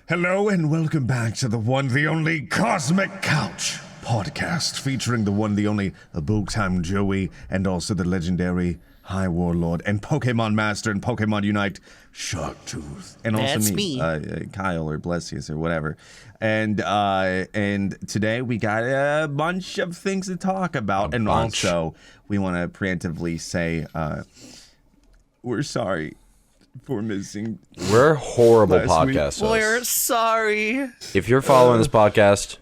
Hello and welcome back to the one, the only Cosmic Couch podcast featuring the one, the only Bulk-Time Joey and also the legendary High Warlord and Pokemon Master and Pokemon Unite, Sharkktooth. And also me. Kyle or Blessious or whatever. And today we got a bunch of things to talk about. Also, we want to preemptively say we're sorry for missing. We're horrible podcasters. We're sorry. If you're following this podcast,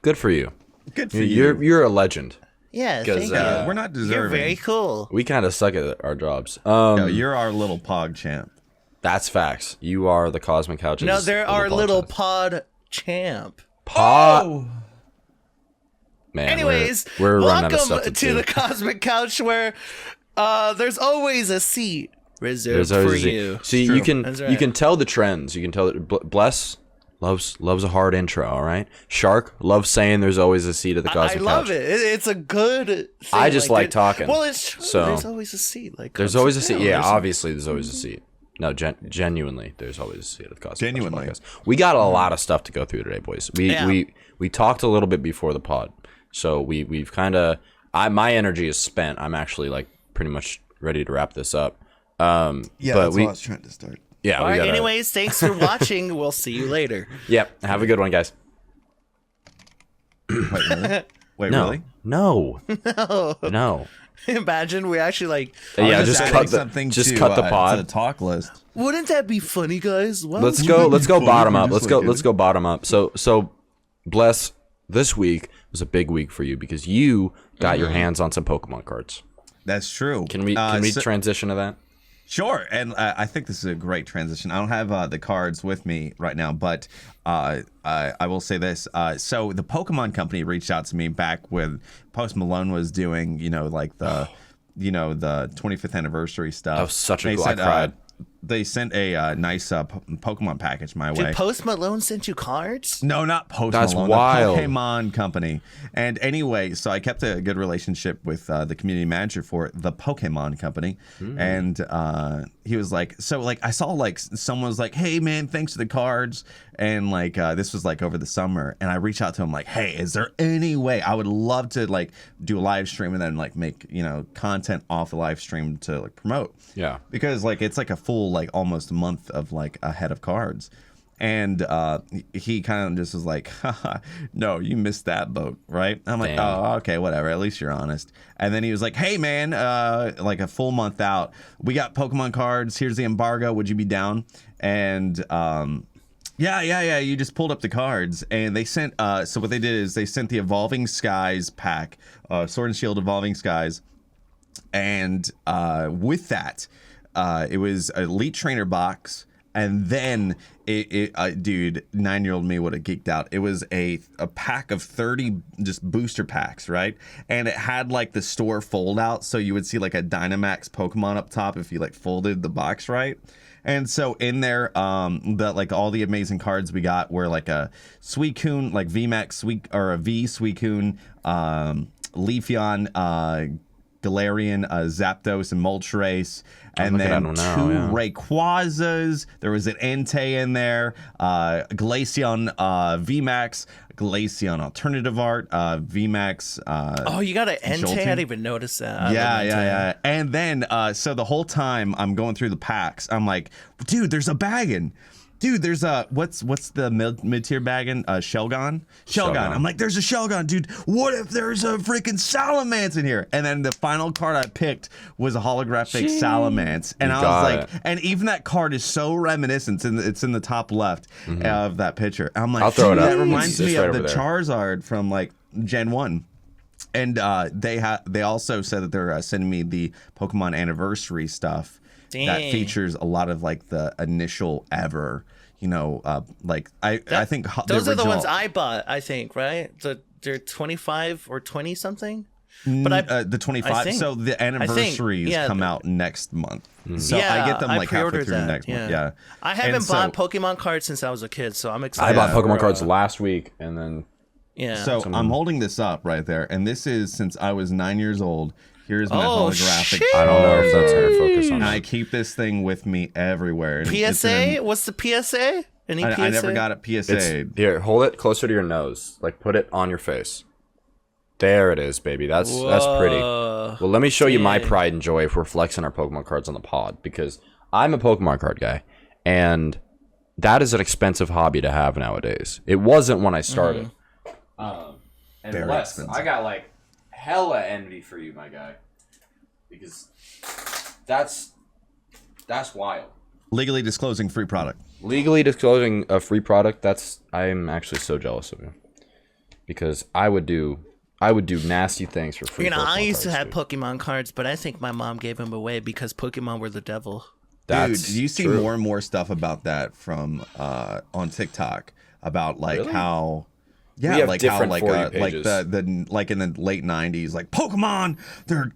good for you. Good for you. You're a legend. Yeah, thank you. We're not deserving. You're very cool. We kind of suck at our jobs. No, you're our little pog champ. That's facts. You are the Cosmic Couch's. No, they're our little pod champ. Man, Anyways, we're running out of stuff welcome to the Cosmic Couch where there's always a seat reserved for you. See, you can tell the trends. You can tell that Bless loves a hard intro. All right, Sharkk loves saying there's always a seat at the Cosmic Couch. I love it. It's a good thing. I just like talking. Well, it's true. So, there's always a seat. Like there's always a seat. Yeah, obviously there's always a seat. No, genuinely, there's always a seat at the Cosmic Couch podcast. We got a lot of stuff to go through today, boys. We talked a little bit before the pod, so we've kind of. My energy is spent. I'm actually like pretty much ready to wrap this up. But that's what I was trying to start. Yeah. All right. Anyways, thanks for watching. We'll see you later. Yep. Have a good one, guys. Wait, really? Wait, No. really? No. No. No. Imagine we actually like. Yeah, just cut the pod. To the talk list. Wouldn't that be funny, guys? Well, Let's go bottom up. Let's go bottom up. So Bless, this week was a big week for you because you got your hands on some Pokemon cards. That's true. Can we transition to that? Sure, and I think this is a great transition. I don't have the cards with me right now, but I will say this. So the Pokemon Company reached out to me back when Post Malone was doing, the 25th anniversary stuff. That was such a I cried. They sent a nice Pokemon package my way. Did Post Malone send you cards? No, not Post That's Malone. wild. The Pokemon Company. And anyway, so I kept a good relationship with the community manager for the Pokemon Company. And he was like, I saw someone was like, hey man, thanks for the cards. And this was over the summer. And I reached out to him like, hey, is there any way I would love to do a live stream and then make, content off the live stream to promote. Yeah. Because it's a full almost a month of a head of cards. And he kind of just was like, haha, no, you missed that boat, right? I'm like, oh, okay, whatever. At least you're honest. And then he was like, hey, man, a full month out, we got Pokemon cards. Here's the embargo. Would you be down? And yeah. You just pulled up the cards. And they sent, so what they did is they sent the Evolving Skies pack, Sword and Shield Evolving Skies. And with that, it was an Elite Trainer box. And then dude, 9-year-old me would have geeked out. It was a pack of 30 just booster packs, right? And it had the store fold out, so you would see a Dynamax Pokemon up top if you folded the box right. And so in there, all the amazing cards we got were a Suicune, VMAX or a V Suicune, Leafeon, Galarian, Zapdos, and Moltres, and then two Rayquazas. There was an Entei in there, Glaceon VMAX, Glaceon Alternative Art, VMAX. Oh, you got an Entei? I didn't even notice that. Yeah. And then, so the whole time I'm going through the packs, I'm like, dude, there's a baggin'. Dude, there's a what's the mid-tier bagging? Shelgon. I'm like, there's a Shelgon, dude. What if there's a freaking Salamence in here? And then the final card I picked was a holographic Salamence, and I was like, and even that card is so reminiscent. It's in the top left of that picture. I'm like, I'll throw it up. That reminds me right of the there. Charizard from Gen 1. And they also said that they're sending me the Pokemon Anniversary stuff. Dang. That features a lot of the initial ever, I think those are the ones I bought. I think right. They're 25 or 20 something. But the 25. So the anniversaries come out next month. So I get them halfway through next month. Yeah. I haven't bought Pokemon cards since I was a kid, so I'm excited. I bought Pokemon cards last week, and then So I'm holding this up right there, and this is since I was 9 years old. Here's my holographic. Shit. I don't know if that's her focus on. And I keep this thing with me everywhere. PSA? What's the PSA? Any PSA? I never got a PSA. Here, hold it closer to your nose. Like, put it on your face. There it is, baby. That's pretty. Well, let me show you my pride and joy if we're flexing our Pokemon cards on the pod, because I'm a Pokemon card guy, and that is an expensive hobby to have nowadays. It wasn't when I started. And Very Wes, expensive. I got like hella envy for you, my guy, because that's wild. Legally disclosing free product. Legally disclosing a free product. I'm actually so jealous of you, because I would do nasty things for free. I used to have dude. Pokemon cards, but I think my mom gave them away because Pokemon were the devil. That's Dude, you see true. more and more stuff about that from on TikTok about like Really? how We have like how different like For You like pages. the like in the late 90s, like Pokemon, they're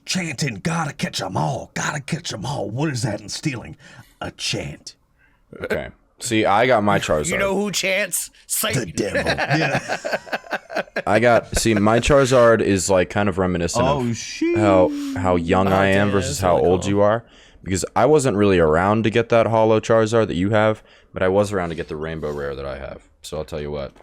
chanting, gotta catch them all, gotta catch them all. What is that in stealing? A chant. Okay. See, I got my Charizard. You know who chants? The Satan. devil. Yeah. my Charizard is like kind of reminiscent of shit. how young I am damn, versus that's how really old cool. you are, because I wasn't really around to get that holo Charizard that you have, but I was around to get the rainbow rare that I have. So I'll tell you what.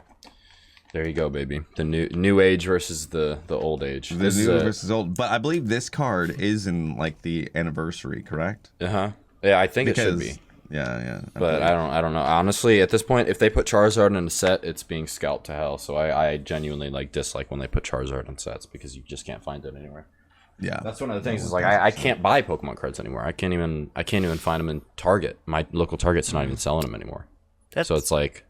There you go, baby. The new age versus the old age. The new versus old. But I believe this card is in like the anniversary, correct? Yeah, I think it should be. Yeah. But I don't know. Honestly, at this point, if they put Charizard in a set, it's being scalped to hell. So I genuinely like dislike when they put Charizard in sets, because you just can't find it anywhere. Yeah. That's one of the things. Is like I can't buy Pokemon cards anymore. I can't even find them in Target. My local Target's not even selling them anymore. So it's like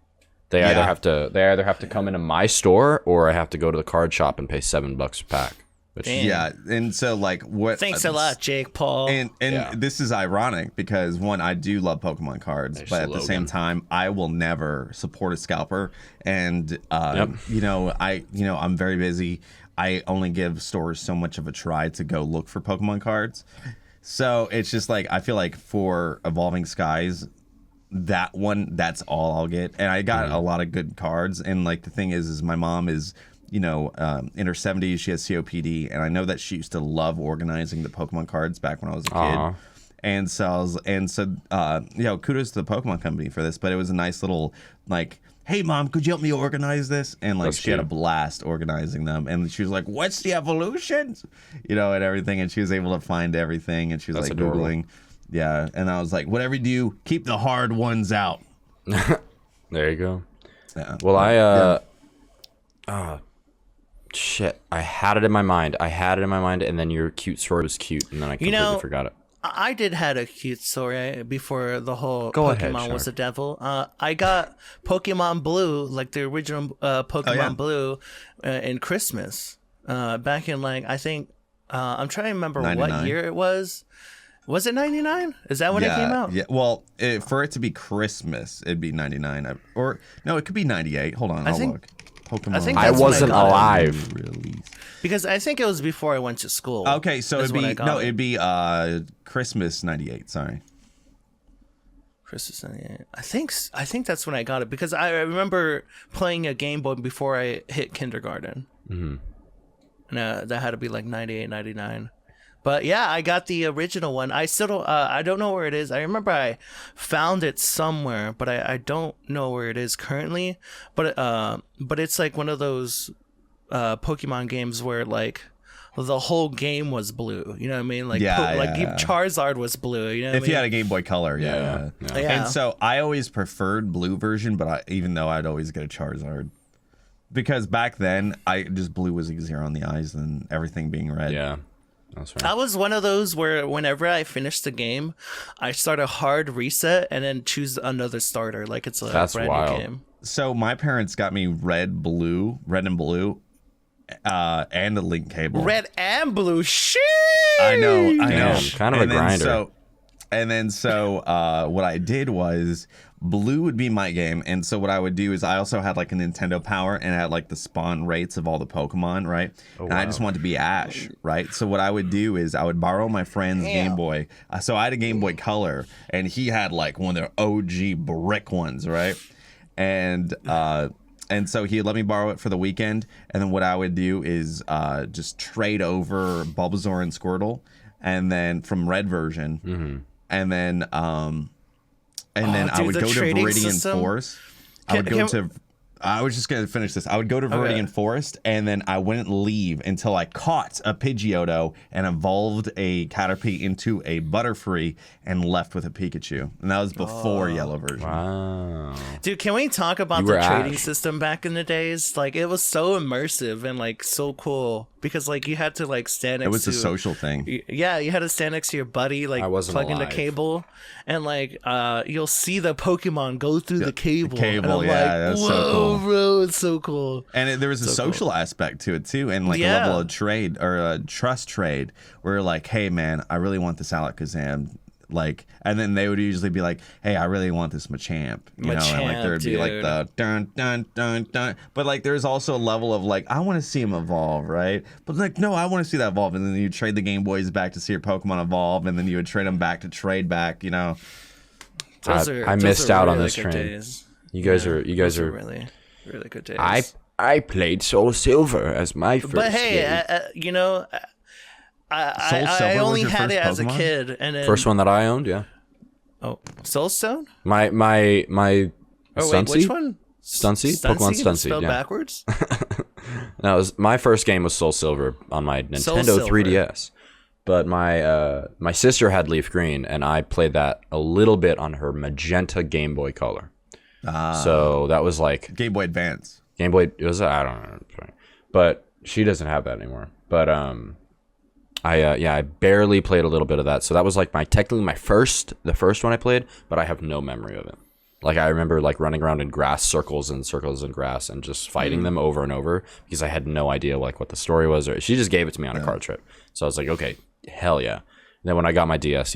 they either have to come into my store, or I have to go to the card shop and pay $7 a pack. Which, Damn. Yeah, and so like what? Thanks a lot, Jake Paul. And this is ironic because one, I do love Pokemon cards, but at the same time, I will never support a scalper. And I'm very busy. I only give stores so much of a try to go look for Pokemon cards. So it's just like I feel like for Evolving Skies, that's all I'll get. And I got a lot of good cards. And like the thing is my mom is in her 70s. She has COPD, and I know that she used to love organizing the Pokemon cards back when I was a kid. And so kudos to the Pokemon company for this. But it was a nice little like, hey mom, could you help me organize this? And like she had a blast organizing them. And she was like, what's the evolutions? And everything. And she was able to find everything. And she was like adorable. Googling. Yeah. And I was like, whatever you do, keep the hard ones out. there you go. Yeah. Well, shit. I had it in my mind. And then your cute story was cute, and then I completely forgot it. I did had a cute story before the whole Go ahead, Pokemon was Sharkk. the devil. I got Pokemon Blue, like the original Pokemon Blue, in Christmas. Back in like I think I'm trying to remember 99. what year it was. Was it 99? Is that when it came out? Yeah. Well, for it to be Christmas, it'd be 99. Or no, it could be 98. Hold on, I'll look. Pokemon. I think I that's when wasn't got it. alive. Release. Because I think it was before I went to school. Okay, so That's when I got it'd be Christmas 98. Sorry. Christmas 98. I think that's when I got it, because I remember playing a Game Boy before I hit kindergarten. Mm-hmm. And that had to be like 98, 99. But yeah, I got the original one. I still don't, I don't know where it is. I remember I found it somewhere, but I don't know where it is currently. But it's like one of those Pokemon games where like the whole game was blue. You know what I mean? Like Charizard was blue. You know what If you had a Game Boy Color, yeah. Yeah. And so I always preferred blue version, but even though I'd always get a Charizard. Because back then, blue was easier on the eyes than everything being red. Yeah, that's right. I was one of those where whenever I finished the game, I start a hard reset and then choose another starter, like it's a brand new game. So my parents got me red and blue, and a link cable. Red and blue, shit. I know. Damn, kind of a grinder. So what I did was blue would be my game, and so what I would do is I also had like a Nintendo Power and I had like the spawn rates of all the Pokemon, right? I just wanted to be Ash, right? So what I would do is I would borrow my friend's Game Boy. So I had a Game Boy Color, and he had like one of their OG brick ones, right? And so he let me borrow it for the weekend, and then what I would do is just trade over Bulbasaur and Squirtle, and then from red version, and then and then I would go to Viridian system? Forest. I was just gonna finish this. I would go to Viridian Forest, and then I wouldn't leave until I caught a Pidgeotto and evolved a Caterpie into a Butterfree and left with a Pikachu. And that was before Yellow version. Wow. Dude, can we talk about the trading system back in the days? Like, it was so immersive and like so cool because like you had to like stand next to. It was a social thing. Yeah, you had to stand next to your buddy, like plug in the cable, and like you'll see the Pokemon go through the cable. That's so cool. Bro, it's so cool. And there was a social aspect to it too, and like a level of trade or a trust trade where like, hey man, I really want this Alakazam. Like, and then they would usually be like, hey, I really want this Machamp, and like there would be like the dun dun dun dun, but like there's also a level of like, I want to see him evolve, right? But like, no, I want to see that evolve, and then you trade the Game Boys back to see your Pokemon evolve, and then you would trade them back to trade back, I missed out on this train. You guys are really good days. I played Soul Silver as my first. But hey, I only had it as a kid, and then, first one that I owned, yeah. Oh, Soulstone? My Stuncy? Which one? Stuncy? Pokemon Stuncy, spelled backwards? No, my first game was Soul Silver on my Nintendo 3DS. But my sister had Leaf Green, and I played that a little bit on her magenta Game Boy Color. So that was like Game Boy Advance. Game Boy, it was, I don't know, but she doesn't have that anymore. But I barely played a little bit of that. So that was like technically the first one I played, but I have no memory of it. Like I remember like running around in circles and grass and just fighting them over and over because I had no idea like what the story was, or she just gave it to me on a card trip. So I was like, okay, hell yeah. And then when I got my DS,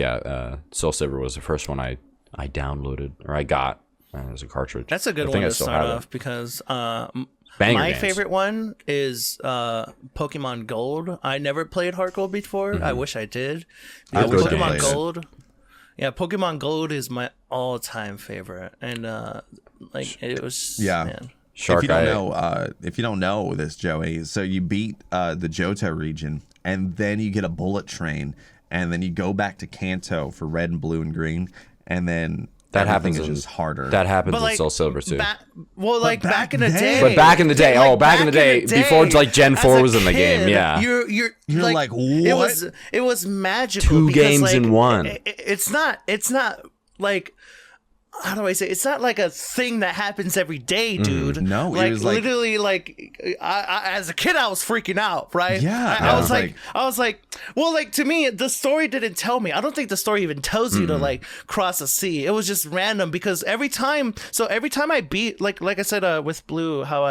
Soul Silver was the first one I downloaded or I got as a cartridge. That's a good one to start off because my favorite one is Pokemon Gold. I never played Heart Gold before. Mm-hmm. I wish I did. Pokemon Gold. Yeah, Pokemon Gold is my all-time favorite, and it was man. Sharkk, if you don't know this, Joey, so you beat the Johto region, and then you get a bullet train, and then you go back to Kanto for red and blue and green, and then that happens just harder. That happens in Soul Silver too. Back in the day. But back in the day, back in the day, before like Gen 4 was in the game, yeah. You're like what? It was magical. 2 games in one. It's not like, how do I say? It's not like a thing that happens every day, dude. No, like it was literally like I as a kid I was freaking out, right? Yeah, I was like, well, like to me the story didn't tell me. I don't think the story even tells you to like cross a sea. It was just random because every time I beat like I said with Blue, how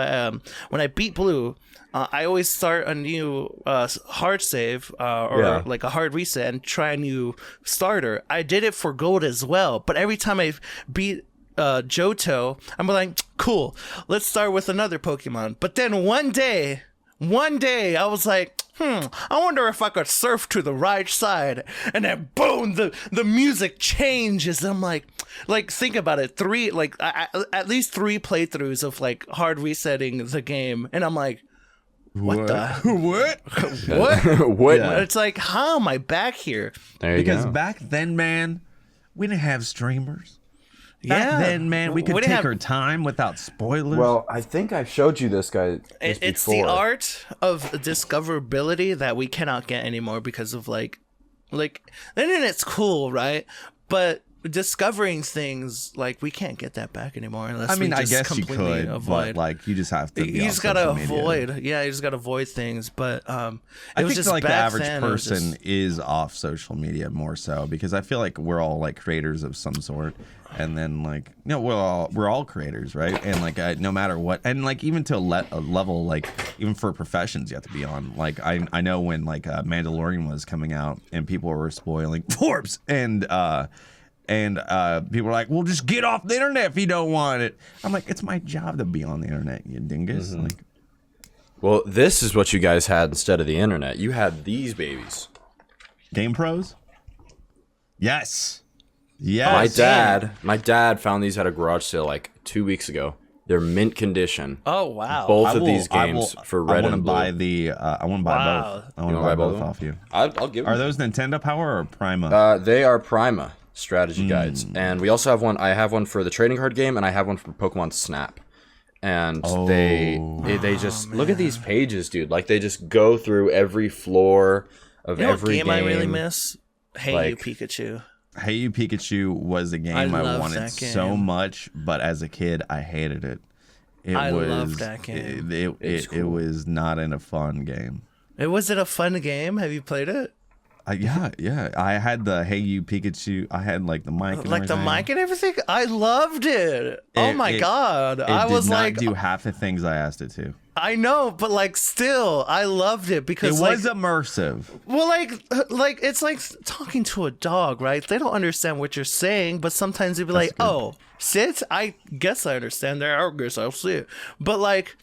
when I beat Blue. I always start a new hard save like a hard reset and try a new starter. I did it for Gold as well, but every time I beat Johto, I'm like, cool, let's start with another Pokemon. But then one day I was like, I wonder if I could surf to the right side. And then boom, the music changes. I'm like think about it. At least 3 playthroughs of like hard resetting the game, and I'm like, what? Yeah. It's like, how am I back here? Because back then, man, we didn't have streamers. Back then, man, we could take our time without spoilers. Well, I think I showed you this guy. It's the art of discoverability that we cannot get anymore because of like the internet's cool, right? But discovering things, like, we can't get that back anymore unless I guess you could avoid. But like you just have to you just gotta avoid you just gotta avoid things. But I think just like the average person is off social media more so because I feel like we're all like creators of some sort, and then like we're all creators, right? And like no matter what, and like even to a level, like even for professions you have to be on. Like I know when like Mandalorian was coming out and people were spoiling Forbes and people are like, well, just get off the internet if you don't want it. I'm like, it's my job to be on the internet, you dingus. Mm-hmm. Like, well, this is what you guys had instead of the internet. You had these babies. Game Pros? Yes. Yes. My dad found these at a garage sale like 2 weeks ago. They're mint condition. Oh, wow. Both of these games for red and blue. I want to buy both. I want to buy both off you. I'll give them. Are those Nintendo Power or Prima? They are Prima. strategy guides, and we also have one. I have one for the trading card game, and I have one for Pokemon Snap. And they just look at these pages, dude. Like they just go through every floor of every game. I really miss? Hey You Pikachu. Hey You Pikachu was a game I wanted so much, but as a kid, I hated it. I loved that game. It was not in a fun game. Was it a fun game? Have you played it? Yeah. I had the Hey You Pikachu. I had like the mic, the mic and everything. I loved it. Oh my god! I was like, do half the things I asked it to. I know, but like, still, I loved it because it was immersive. Well, like it's like talking to a dog, right? They don't understand what you're saying, but sometimes they'd be like, "Oh, sit." I guess I understand that. I guess I'll sit. But like,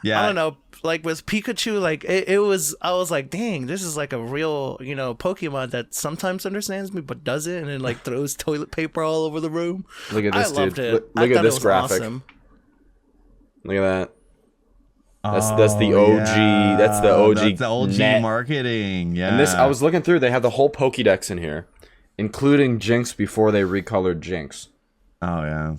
yeah, I don't know. Like with Pikachu, like it was, I was like, dang, this is like a real, Pokemon that sometimes understands me but doesn't, and then like throws toilet paper all over the room. Look at this, I loved dude. it. Look at this graphic. Awesome. Look at that. That's the OG. Yeah. That's the OG. That's the OG marketing. Yeah. And this, I was looking through. They have the whole Pokédex in here, including Jinx before they recolored Jinx. Oh yeah,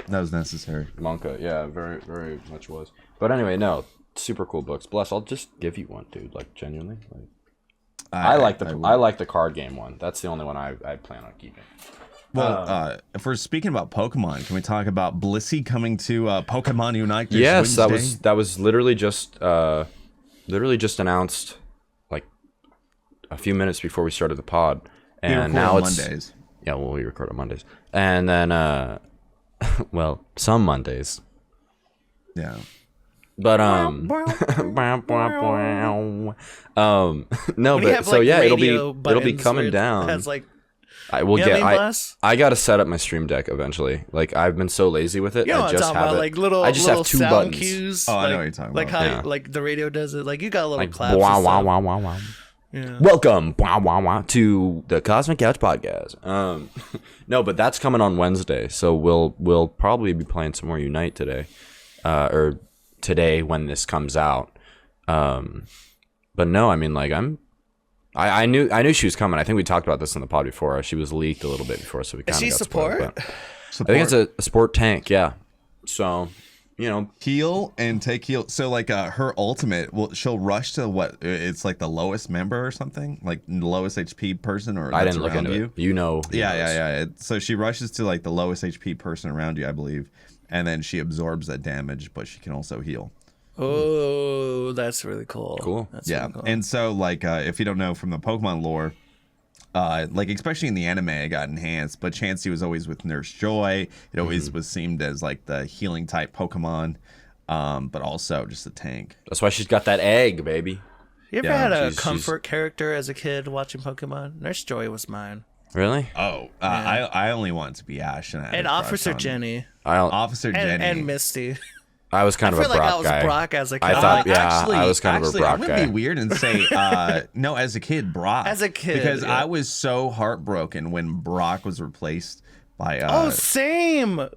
that was necessary. Monka, yeah, very, very much was. But anyway, no. Super cool books. Bless, I'll just give you one, dude. Like genuinely, like I like the card game one. That's the only one I plan on keeping. Well, if we're speaking about Pokemon, can we talk about Blissey coming to Pokemon Unite? Yes, Wednesday? that was literally just announced like a few minutes before we started the pod, and now it's Mondays. Yeah, well, we record on Mondays, and then well, some Mondays. Yeah. But no, but so yeah, it'll be coming down. Has like, I will get. I gotta set up my stream deck eventually. Like I've been so lazy with it. I just have like little. I just little have two sound buttons. Cues, I know what you're talking like about. how like the radio does it. Like you got a little like claps. Wow, wow, wow, wow, wow. Yeah. Welcome, wow, wow, wow, to the Cosmic Couch Podcast. No, but that's coming on Wednesday, so we'll probably be playing some more Unite today, or today when this comes out. But no, I mean, like I knew she was coming. I think we talked about this in the pod before. She was leaked a little bit before, so we kind of got support? Support. I think it's a support tank, yeah. So, heal and take heal. So like her ultimate, she'll rush to what? It's like the lowest member or something, like the lowest HP person or I didn't look into you. It. You know. Yeah. So she rushes to like the lowest HP person around you, I believe, and then she absorbs that damage, but she can also heal. Oh, that's really cool. Cool. That's yeah. really cool. And so like if you don't know from the Pokemon lore, like especially in the anime it got enhanced, but Chansey was always with Nurse Joy. It always was seemed as like the healing type Pokemon, but also just a tank. That's why she's got that egg, baby. You ever had a comfort character as a kid watching Pokemon? Nurse Joy was mine. Really? Oh, I only want to be Ash and Officer Jenny. Officer Jenny and Misty. I was kind of a Brock guy. I was Brock as a kid. I thought, I was kind of a Brock guy. I'm gonna be weird and say, no, as a kid, Brock. As a kid, because I was so heartbroken when Brock was replaced by. Same.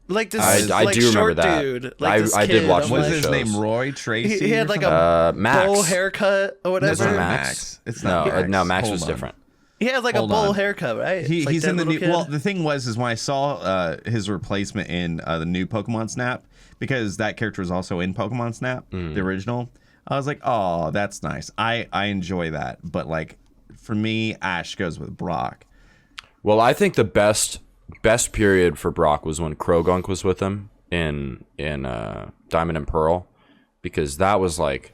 Like this, I like do remember short that. Dude. Like this I kid, did watch. What's those his shows. name? Roy Tracy. He had like a Max. bowl haircut or whatever. It's not Max. It's not Max. No, Max was different. He had like a bowl haircut, right? He's in the new. Well, the thing is when I saw his replacement in the new Pokemon Snap, because that character was also in Pokemon Snap, the original. I was like, oh, that's nice. I enjoy that, but like for me, Ash goes with Brock. Well, I think the best period for Brock was when Krogunk was with him in Diamond and Pearl, because that was like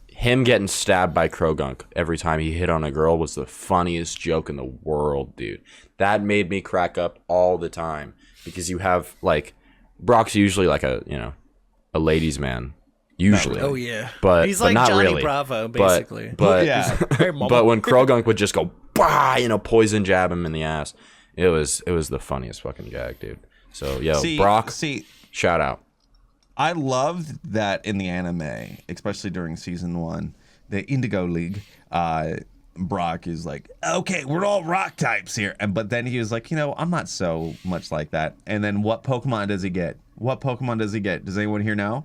him getting stabbed by Krogunk every time he hit on a girl was the funniest joke in the world, dude. That made me crack up all the time, because you have like Brock's usually like a ladies' man. Usually. Oh yeah. But he's like not Johnny really. Bravo, basically. But yeah. But when Krogunk would just go bah, poison jab him in the ass, it was the funniest fucking gag, dude. So Brock, shout out. I loved that in the anime, especially during season 1, the Indigo League. Brock is like, okay, we're all rock types here, but then he was like, I'm not so much like that. And then what Pokemon does he get? Does anyone here know?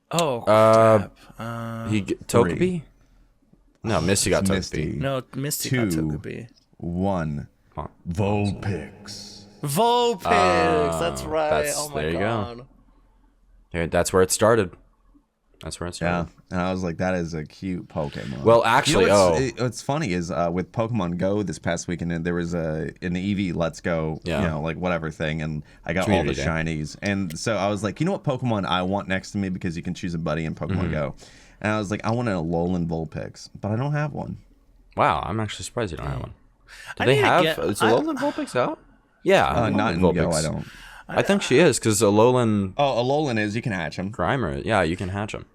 Oh, crap. Togepi? No, Misty got Togepi. No, Misty 2, got Togepi. 1. Vulpix. Vulpix. That's right. Oh my there you god. go. That's where it started. That's where it started. Yeah, and I was like, that is a cute Pokemon. Well, actually, what's funny is with Pokemon Go this past weekend, there was an Eevee Let's Go, like whatever thing, and I got Community all the shinies, and so I was like, you know what Pokemon I want next to me, because you can choose a buddy in Pokemon Go, and I was like, I want an Alolan Vulpix, but I don't have one. Wow, I'm actually surprised you don't have one. Do I they need to have? get- Is Alolan Vulpix out? Yeah, Not in Vulpix. Go, I don't. I think she is, because Alolan Oh, Alolan is, you can hatch him. Grimer. Yeah, you can hatch him.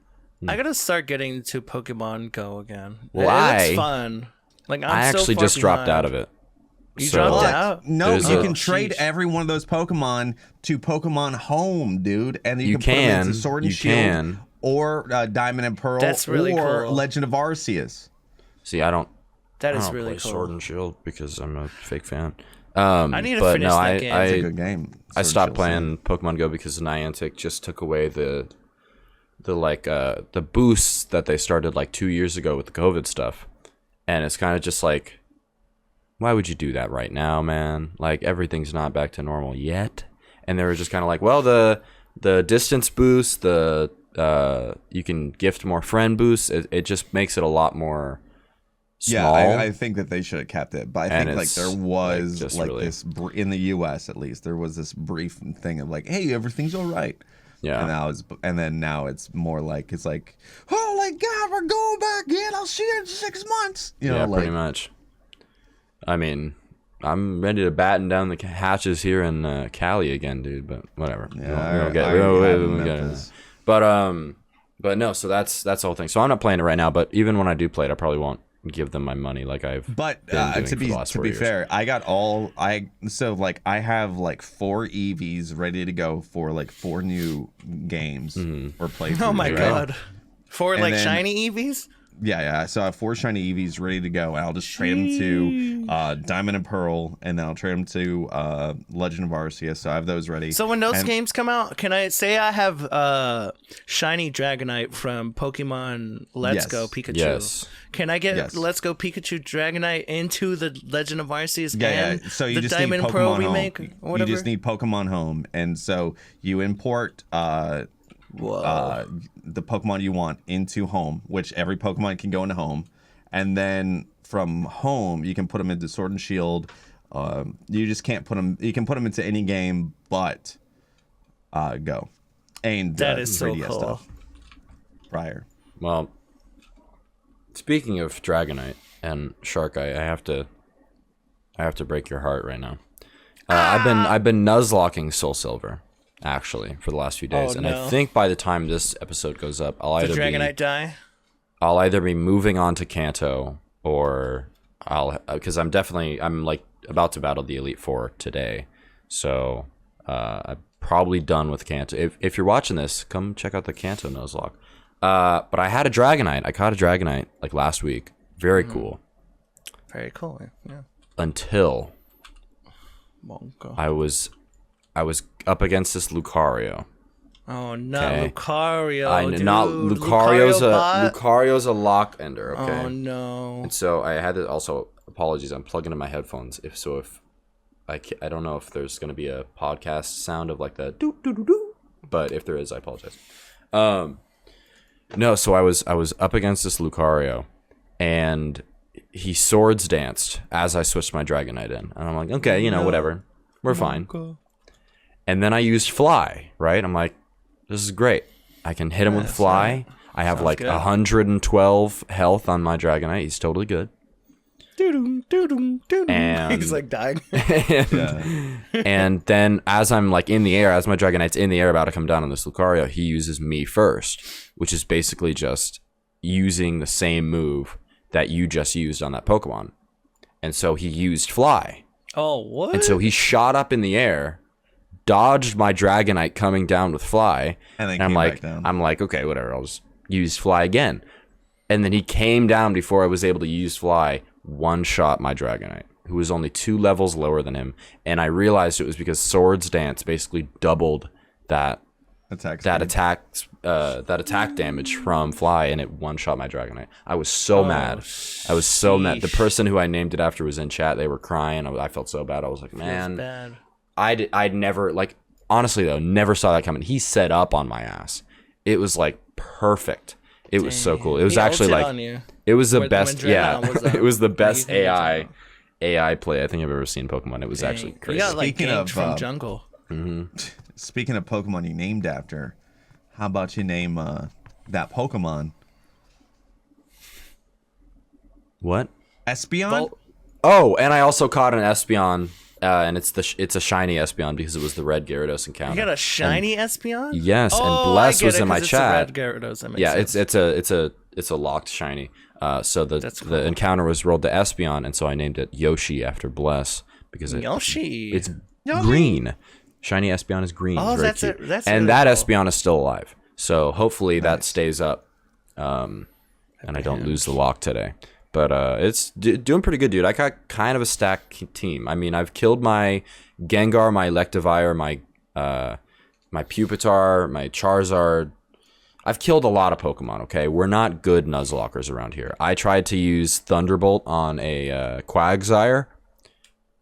I gotta start getting to Pokemon Go again. Why? It's fun. Like I actually just dropped out of it. You dropped out? No, There's you a- can trade every one of those Pokemon to Pokemon Home, dude, and you can put them into Sword and you Shield can. or Diamond and Pearl, That's really or cool. Legend of Arceus. See, I don't That is play really cool. Sword and Shield because I'm a fake fan. I need to finish that game. It's a good game. Sword I and stopped Shield's playing Pokemon Go because Niantic just took away the boosts that they started like 2 years ago with the COVID stuff, and it's kind of just like, why would you do that right now, man? Like, everything's not back to normal yet, and they were just kind of like, well, the distance boost, you can gift more friend boosts. It just makes it a lot more small. Yeah, I think that they should have kept it, but I think like there was just like really- this in the U.S. at least there was this brief thing of like, hey, everything's all right. Yeah. And now it's more like, it's like, holy God, we're going back in. I'll see you in 6 months. You know, Yeah, like, pretty much. I mean, I'm ready to batten down the hatches here in Cali again, dude. But whatever. Yeah, we don't get it. But no. So that's the whole thing. So I'm not playing it right now. But even when I do play it, I probably won't give them my money like I've. But been doing to for the be last 4 years. fair, I have like 4 EVs ready to go for like 4 new games or playthroughs. Oh my right? god. For And like then- shiny Eevees? Yeah. So I have 4 shiny EVs ready to go, and I'll just trade them to Diamond and Pearl, and then I'll trade them to Legend of Arceus. So I have those ready. So when those And- games come out, can I say I have shiny Dragonite from Pokemon Let's Yes. Go Pikachu? Yes. Can I get Yes. Let's Go Pikachu Dragonite into the Legend of Arceus Yeah. and So you the just Diamond need and Pearl Pokemon remake? Home. Or whatever? You just need Pokemon Home, and so you import the Pokemon you want into Home, which every Pokemon can go into Home, and then from Home you can put them into Sword and Shield. You just can't put them. You can put them into any game but Go. And That is so 3DS cool. stuff prior. Well, speaking of Dragonite and Sharkk, I have to break your heart right now. I've been nuzlocking Soul Silver actually for the last few days, and no. I think by the time this episode goes up, I'll Did Dragonite die? either be moving on to Kanto, or because I'm like about to battle the Elite Four today, so I'm probably done with Kanto. If you're watching this, come check out the Kanto Nuzlocke. But I had a Dragonite. I caught a Dragonite like last week. Very cool. Very cool. Yeah. Until Mongo. I was up against this Lucario. Oh no, Okay. Lucario! Dude. Not Lucario's Lucario bot? Lucario's a lock ender. Okay. Oh no. And so I had to also apologies. I'm plugging in my headphones. If I don't know if there's gonna be a podcast sound of like the doo doo doo doo, but if there is, I apologize. No, so I was up against this Lucario, and he swords danced as I switched my Dragonite in, and I'm like, okay, whatever, we're fine. And then I used Fly, right? I'm like, this is great. I can hit him with Fly. I have like good. 112 health on my Dragonite. He's totally good. And He's like dying. and then as I'm like in the air, as my Dragonite's in the air about to come down on this Lucario, he uses me first, which is basically just using the same move that you just used on that Pokemon. And so he used Fly. Oh, what? And so he shot up in the air, dodged my Dragonite coming down with Fly, And then I'm came like, back down. I'm like, okay, whatever, I'll just use Fly again. And then he came down before I was able to use Fly, one-shot my Dragonite, who was only 2 levels lower than him. And I realized it was because Swords Dance basically doubled that attack damage from Fly, and it one-shot my Dragonite. I was so mad. I was so mad. The person who I named it after was in chat. They were crying. I felt so bad. I was like, man, I'd never, like, honestly though, never saw that coming. He set up on my ass. It was like perfect. It was so cool. It was actually like, it was the best. Yeah, it was the best AI play I think I've ever seen in Pokemon. It was actually crazy. You got like from Jungle. Speaking of Pokemon you named after, how about you name that Pokemon? What? Espeon? Oh, and I also caught an Espeon, and it's a shiny Espeon because it was the red Gyarados encounter. You got a shiny Espeon? Yes, and Bless was in my chat. It's a red Gyarados, that makes yeah, sense. it's a locked shiny. So the encounter was rolled to Espeon, and so I named it Yoshi after Bless because Yoshi. It's green. Shiny Espeon is green. Oh, very that's cute. it. That's and really that cool. Espeon is still alive. So hopefully that stays up, and I don't lose the lock today. But it's doing pretty good, dude. I got kind of a stacked team. I mean, I've killed my Gengar, my Electivire, my Pupitar, my Charizard. I've killed a lot of Pokemon, okay? We're not good Nuzlockers around here. I tried to use Thunderbolt on a Quagsire.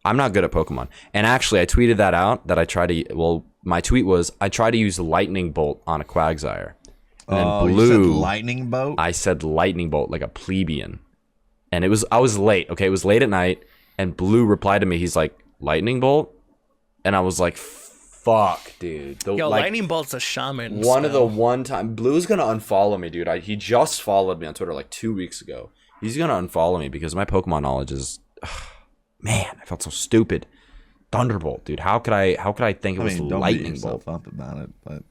I'm not good at Pokemon. And actually, I tweeted that out, that I tried to... Well, my tweet was, I tried to use Lightning Bolt on a Quagsire. And then Blue... You said Lightning Bolt? I said Lightning Bolt like a plebeian. And I was late, okay? It was late at night, and Blue replied to me, he's like, Lightning Bolt? And I was like, fuck, dude. Lightning Bolt's a shaman. One time... Blue's gonna unfollow me, dude. He just followed me on Twitter like 2 weeks ago. He's gonna unfollow me because my Pokemon knowledge is... Man, I felt so stupid. Thunderbolt, dude. How could I think it was Lightning Bolt? Don't beat yourself up about it, but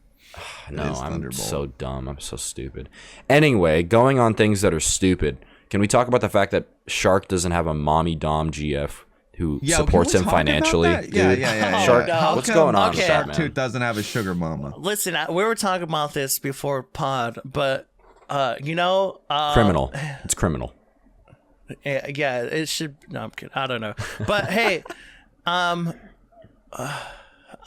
no, I'm so dumb. I'm so stupid. Anyway, going on things that are stupid. Can we talk about the fact that Sharkk doesn't have a mommy dom GF who supports him financially? Dude? Yeah. Sharkk, what's going on with that, man? Sharkktooth doesn't have a sugar mama. Listen, we were talking about this before pod, but criminal. It's criminal. Yeah, it should. No, I'm kidding. I don't know, but hey, I'm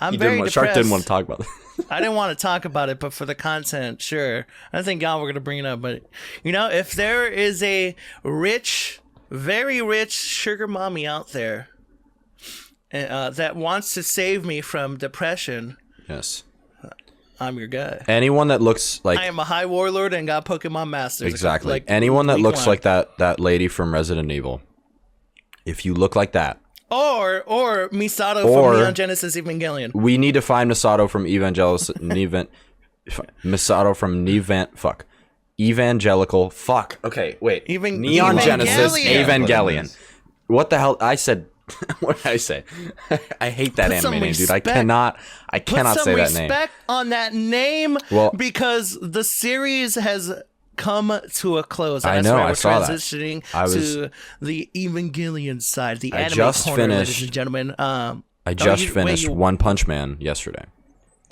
very depressed. Sharkk didn't want to talk about it. I didn't want to talk about it, but for the content, sure. I think y'all were gonna bring it up, but if there is a rich, very rich sugar mommy out there that wants to save me from depression, yes, I'm your guy. Anyone that looks like... I am a high warlord and got Pokemon Masters. Exactly. Anyone that looks like that lady from Resident Evil. If you look like that. Or Misato from Neon Genesis Evangelion. We need to find Misato from Evangelical. Fuck. Okay, wait. Neon Genesis Evangelion. What the hell? I said... What did I say? I hate that anime name, dude. I cannot say that name. Put some respect on that name, because the series has come to a close. I know. I saw that. Transitioning to the Evangelion side, the anime corner, ladies and gentlemen. I just finished One Punch Man yesterday.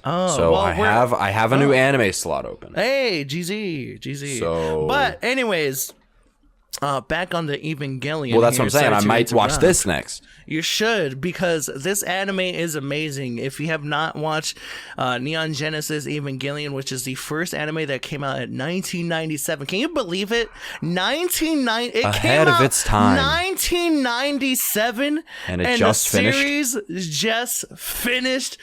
Oh, so I have a new anime slot open. Hey, GZ. So, but anyways. Back on the Evangelion. Well, that's what I'm saying. I might watch this next. You should, because this anime is amazing. If you have not watched Neon Genesis Evangelion, which is the first anime that came out in 1997. Can you believe it? Ahead of its time. 1997, and just finished. The series just finished.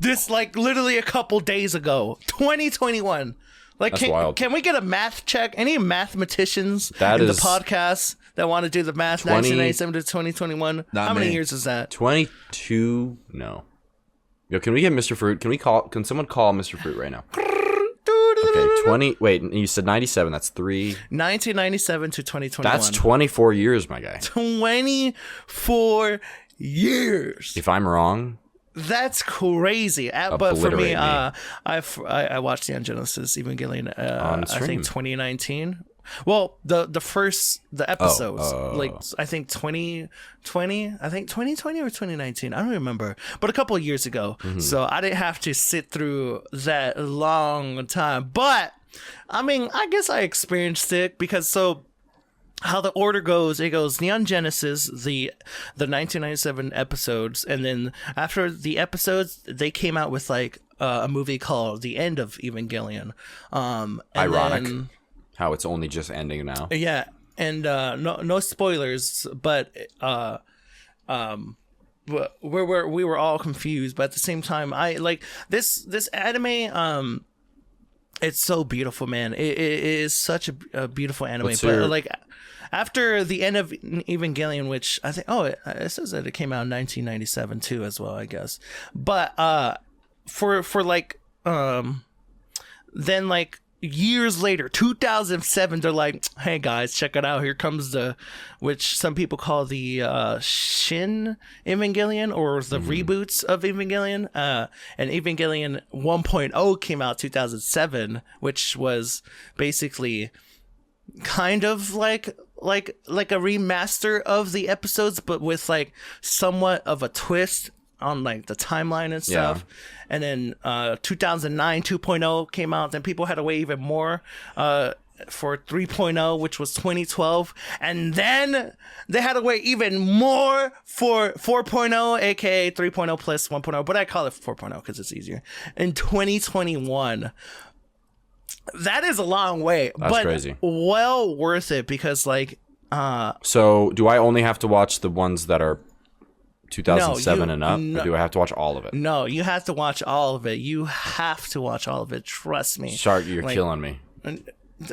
This literally a couple days ago. 2021. That's wild. Can we get a math check? Any mathematicians the podcast that want to do the math? 1997 to 2021. How many years is that? 22. No. Yo, can we get Mr. Fruit? Can someone call Mr. Fruit right now? Okay, 20. Wait, you said 97. That's 1997 to 2021. That's 24 years, my guy. 24 years. If I'm wrong. That's crazy. But for me, I watched Neon Genesis Evangelion I think 2019. Well, the episodes, I think 2020, I think 2020 or 2019, I don't remember, but a couple of years ago. Mm-hmm. So I didn't have to sit through that long time. But I mean, I guess I experienced it because how the order goes, it goes Neon Genesis, the 1997 episodes, and then after the episodes, they came out with a movie called The End of Evangelion. Ironic how it's only just ending now. Yeah, and no spoilers, but we were all confused, but at the same time, I like this anime. It's so beautiful, man. It is such a beautiful anime. But like after the end of Evangelion, which I think, it says that it came out in 1997 too, as well, I guess. But for like then like years later, 2007, they're like, hey guys, check it out, here comes which some people call the Shin Evangelion, or the reboots of Evangelion, and Evangelion 1.0 came out 2007, which was basically kind of like a remaster of the episodes, but with like somewhat of a twist on like the timeline and stuff. And then 2009 2.0 came out, then people had to wait even more for 3.0, which was 2012, and then they had to wait even more for 4.0, aka 3.0 plus 1.0, but I call it 4.0 because it's easier, in 2021. That is a long wait. That's crazy. Well worth it, because like so do I only have to watch the ones that are 2007 and up, or do I have to watch all of it? No, you have to watch all of it. You have to watch all of it. Trust me. Shark, you're killing me.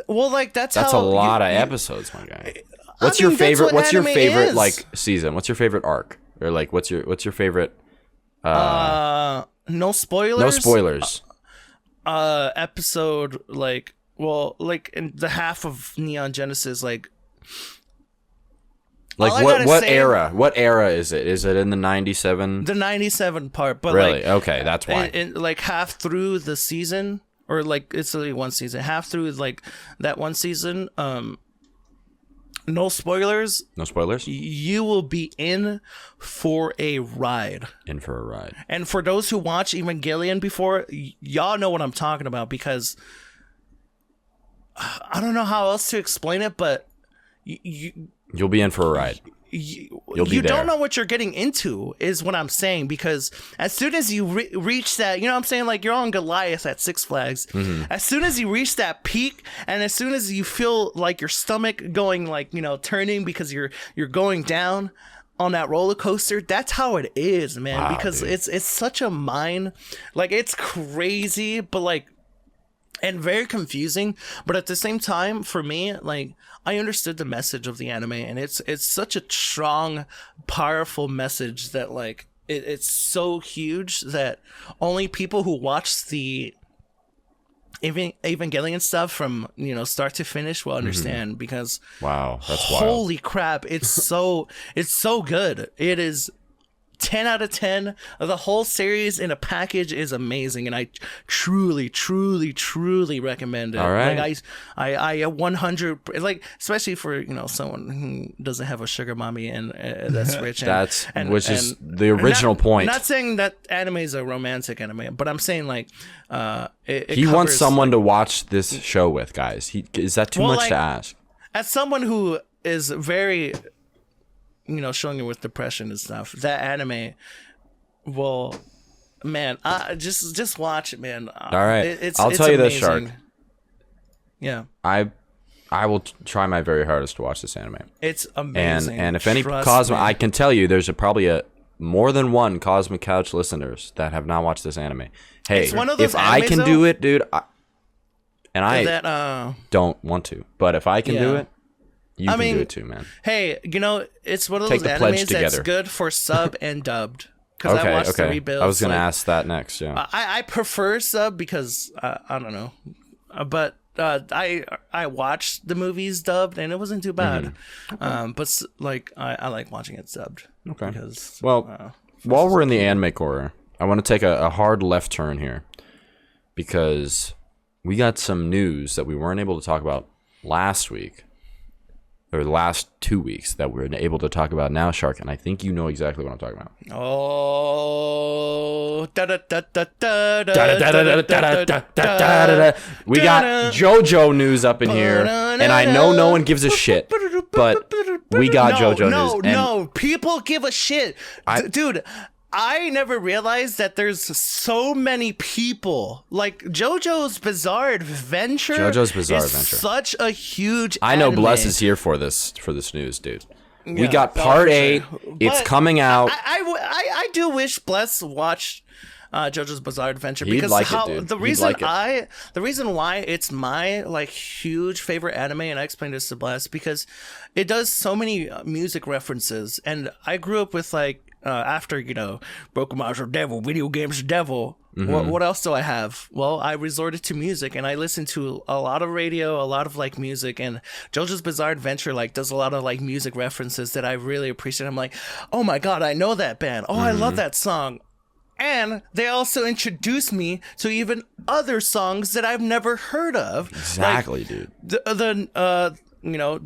Well, like that's a lot of episodes, my guy. What's your favorite? What's your favorite like season? What's your favorite arc? Or like what's your favorite? No spoilers. No spoilers. Episode like in the half of Neon Genesis, like what era? What era is it? Is it in the 97? The 97 part, but really? Like, okay, that's why. In like half through the season, or like it's only one season. Half through like that one season, no spoilers. No spoilers. You will be in for a ride. In for a ride. And for those who watch Evangelion before, y'all know what I'm talking about, because I don't know how else to explain it, but you'll be in for a ride. You'll be you there. Don't know what you're getting into, is what I'm saying, because as soon as you reach that, you know what I'm saying, like you're on Goliath at Six Flags. As soon as you reach that peak, and as soon as you feel like your stomach going, like, you know, turning because you're going down on that roller coaster, that's how it is, man. Wow, because dude, it's such a mind, like it's crazy, but like, and very confusing, but at the same time, for me, like I understood the message of the anime, and it's such a strong, powerful message that like it's so huge that only people who watch the Evangelion stuff from, you know, start to finish will understand, because wow, that's holy wild. Crap, it's so good. It is 10 out of 10. The whole series in a package is amazing, and I truly recommend it. All right. Like I 100, like, especially for, you know, someone who doesn't have a sugar mommy and that's rich. And, which is the original point. I'm not saying that anime is a romantic anime, but I'm saying like he wants someone to watch this show with, guys. Is that too much to ask? As someone who is very, you know, showing you with depression and stuff, that anime, well, man, just watch it, man. All right, I'll tell you this, Shark. Yeah, I will try my very hardest to watch this anime. It's amazing. And if any Cosmic, I can tell you, there's probably more than one Cosmic Couch listeners that have not watched this anime. Hey, if I can do it, dude, I don't want to, but if I can do it, you can do it too, man. Hey, you know, it's one of those animes that's good for sub and dubbed. Because I watched the rebuilds. I was going to ask that next, yeah. I prefer sub because, I don't know. But I watched the movies dubbed, and it wasn't too bad. But, like, I like watching it subbed. Okay. Because, well, while we're in the anime corner, I want to take a hard left turn here. Because we got some news that we weren't able to talk about last week. Or the last 2 weeks that we're able to talk about now, Shark, and I think you know exactly what I'm talking about. Oh, we got JoJo news up in here, and I know no one gives a shit, but we got JoJo news. No, people give a shit, dude. I never realized that there's so many people like JoJo's Bizarre Adventure. JoJo's Bizarre is Adventure. Such a huge. I know anime. Bless is here for this news, dude. We Yeah, got part 8. sure. It's But coming out. I do wish Bless watched JoJo's Bizarre Adventure He'd because like it, dude. the He'd reason like it. the reason why it's my like huge favorite anime, and I explained this to Bless because it does so many music references, and I grew up with like after Broken Mars are devil, video games are devil. What else do I have? Well, I resorted to music, and I listened to a lot of radio, a lot of like music, and JoJo's Bizarre Adventure like does a lot of like music references that I really appreciate. I'm like, oh my god, I know that band. Oh, I love that song. And they also introduced me to even other songs that I've never heard of. Exactly, dude. The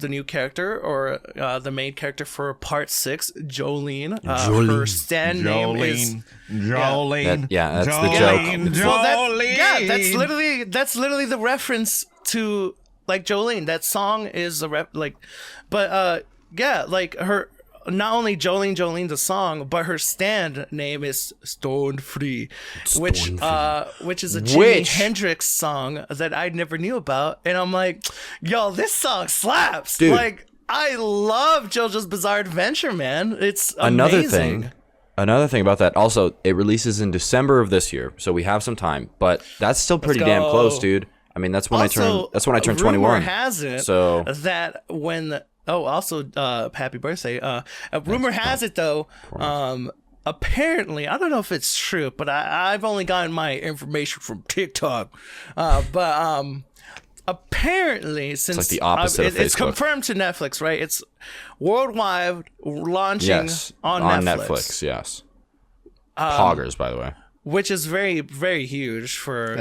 new character or the main character for part 6, Jolene. Her stand name is Jolene. That's the Jolene, joke. Jolene. That's literally the reference to like Jolene. That song is a her. Not only Jolene the song, but her stand name is Stone Free, which is a Jimi Hendrix song that I never knew about, and I'm like, yo, this song slaps, dude. Like, I love JoJo's Bizarre Adventure, man. It's amazing. Another thing about that. Also, it releases in December of this year, so we have some time, but that's still pretty damn close, dude. I mean, that's when I turn 21. Rumor has it so that when. Oh, also, happy birthday. Rumor has it, though, apparently, I don't know if it's true, but I've only gotten my information from TikTok. But apparently, since it's like the opposite of Facebook. It's confirmed to Netflix, right? It's worldwide launching on Netflix. Yes. Poggers, by the way. Which is very, very huge for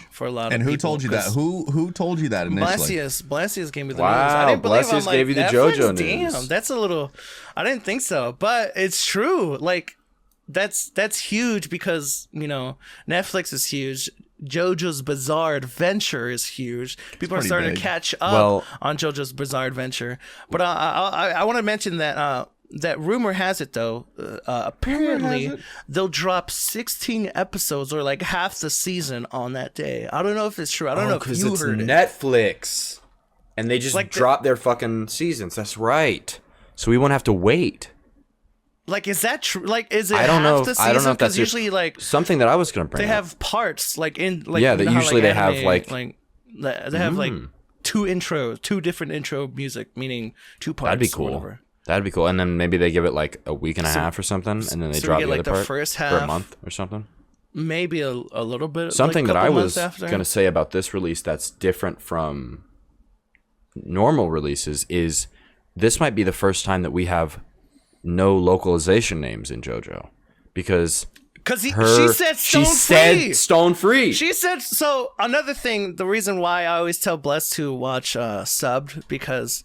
for a lot of people. And who told you that? Who told you that initially? Blessious gave me the news. Wow, I didn't believe Blessious I'm like, gave you the Netflix? JoJo news. Damn, that's a little. I didn't think so, but it's true. Like that's huge because Netflix is huge. JoJo's Bizarre Adventure is huge. People are starting to catch up on JoJo's Bizarre Adventure. But I want to mention that. That rumor has it though. Apparently, they'll drop 16 episodes or like half the season on that day. I don't know if it's true. I don't know if you heard it. Netflix, and they just drop their fucking seasons. That's right. So we won't have to wait. Like, is that true? Like, is it? I don't know. The season? I don't know if that's usually like something that I was gonna bring. They up. have parts like in like they usually they have like they have like two different intro music, meaning 2 parts. That'd be cool. Whatever. That'd be cool. And then maybe they give it like a week and a half or something, and then they drop the other part first for half, a month or something. Maybe a little bit. Something like that I was going to say about this release that's different from normal releases is this might be the first time that we have no localization names in JoJo. Because she said Stone Free. She said so. Another thing, the reason why I always tell Bless to watch subbed because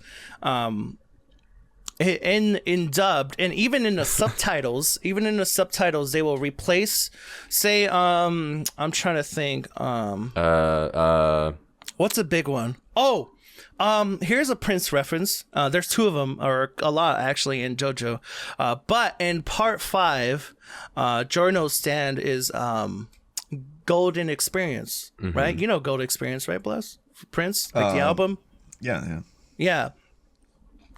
in dubbed and even in the subtitles they will replace say I'm trying to think what's a big one? Here's a Prince reference. There's 2 of them, or a lot actually, in JoJo. But in part 5, Giorno's stand is Golden Experience, right? You know Golden Experience, right, Bless? Prince, like the album. Yeah.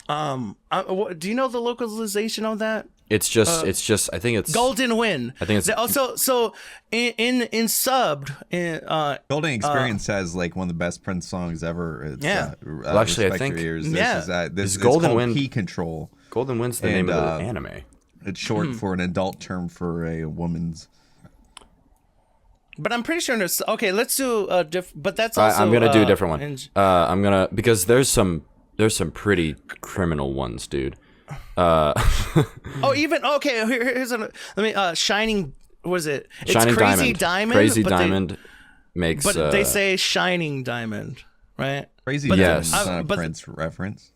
Do you know the localization of that? It's just I think it's Golden Wind. I think it's also so in subbed Golden Experience has like one of the best Prince songs ever. It's, well, actually, I think this is Golden Wind Key Control. Golden Wind's the name of the anime. It's short for an adult term for a woman's. But I'm pretty sure there's let's do a but that's also I'm gonna do a different one. I'm gonna because there's some pretty criminal ones, dude. Here's Shining. Was it? It's Shining Crazy Diamond. Crazy Diamond makes. But they say Shining Diamond, right? Crazy Diamond is not a Prince reference.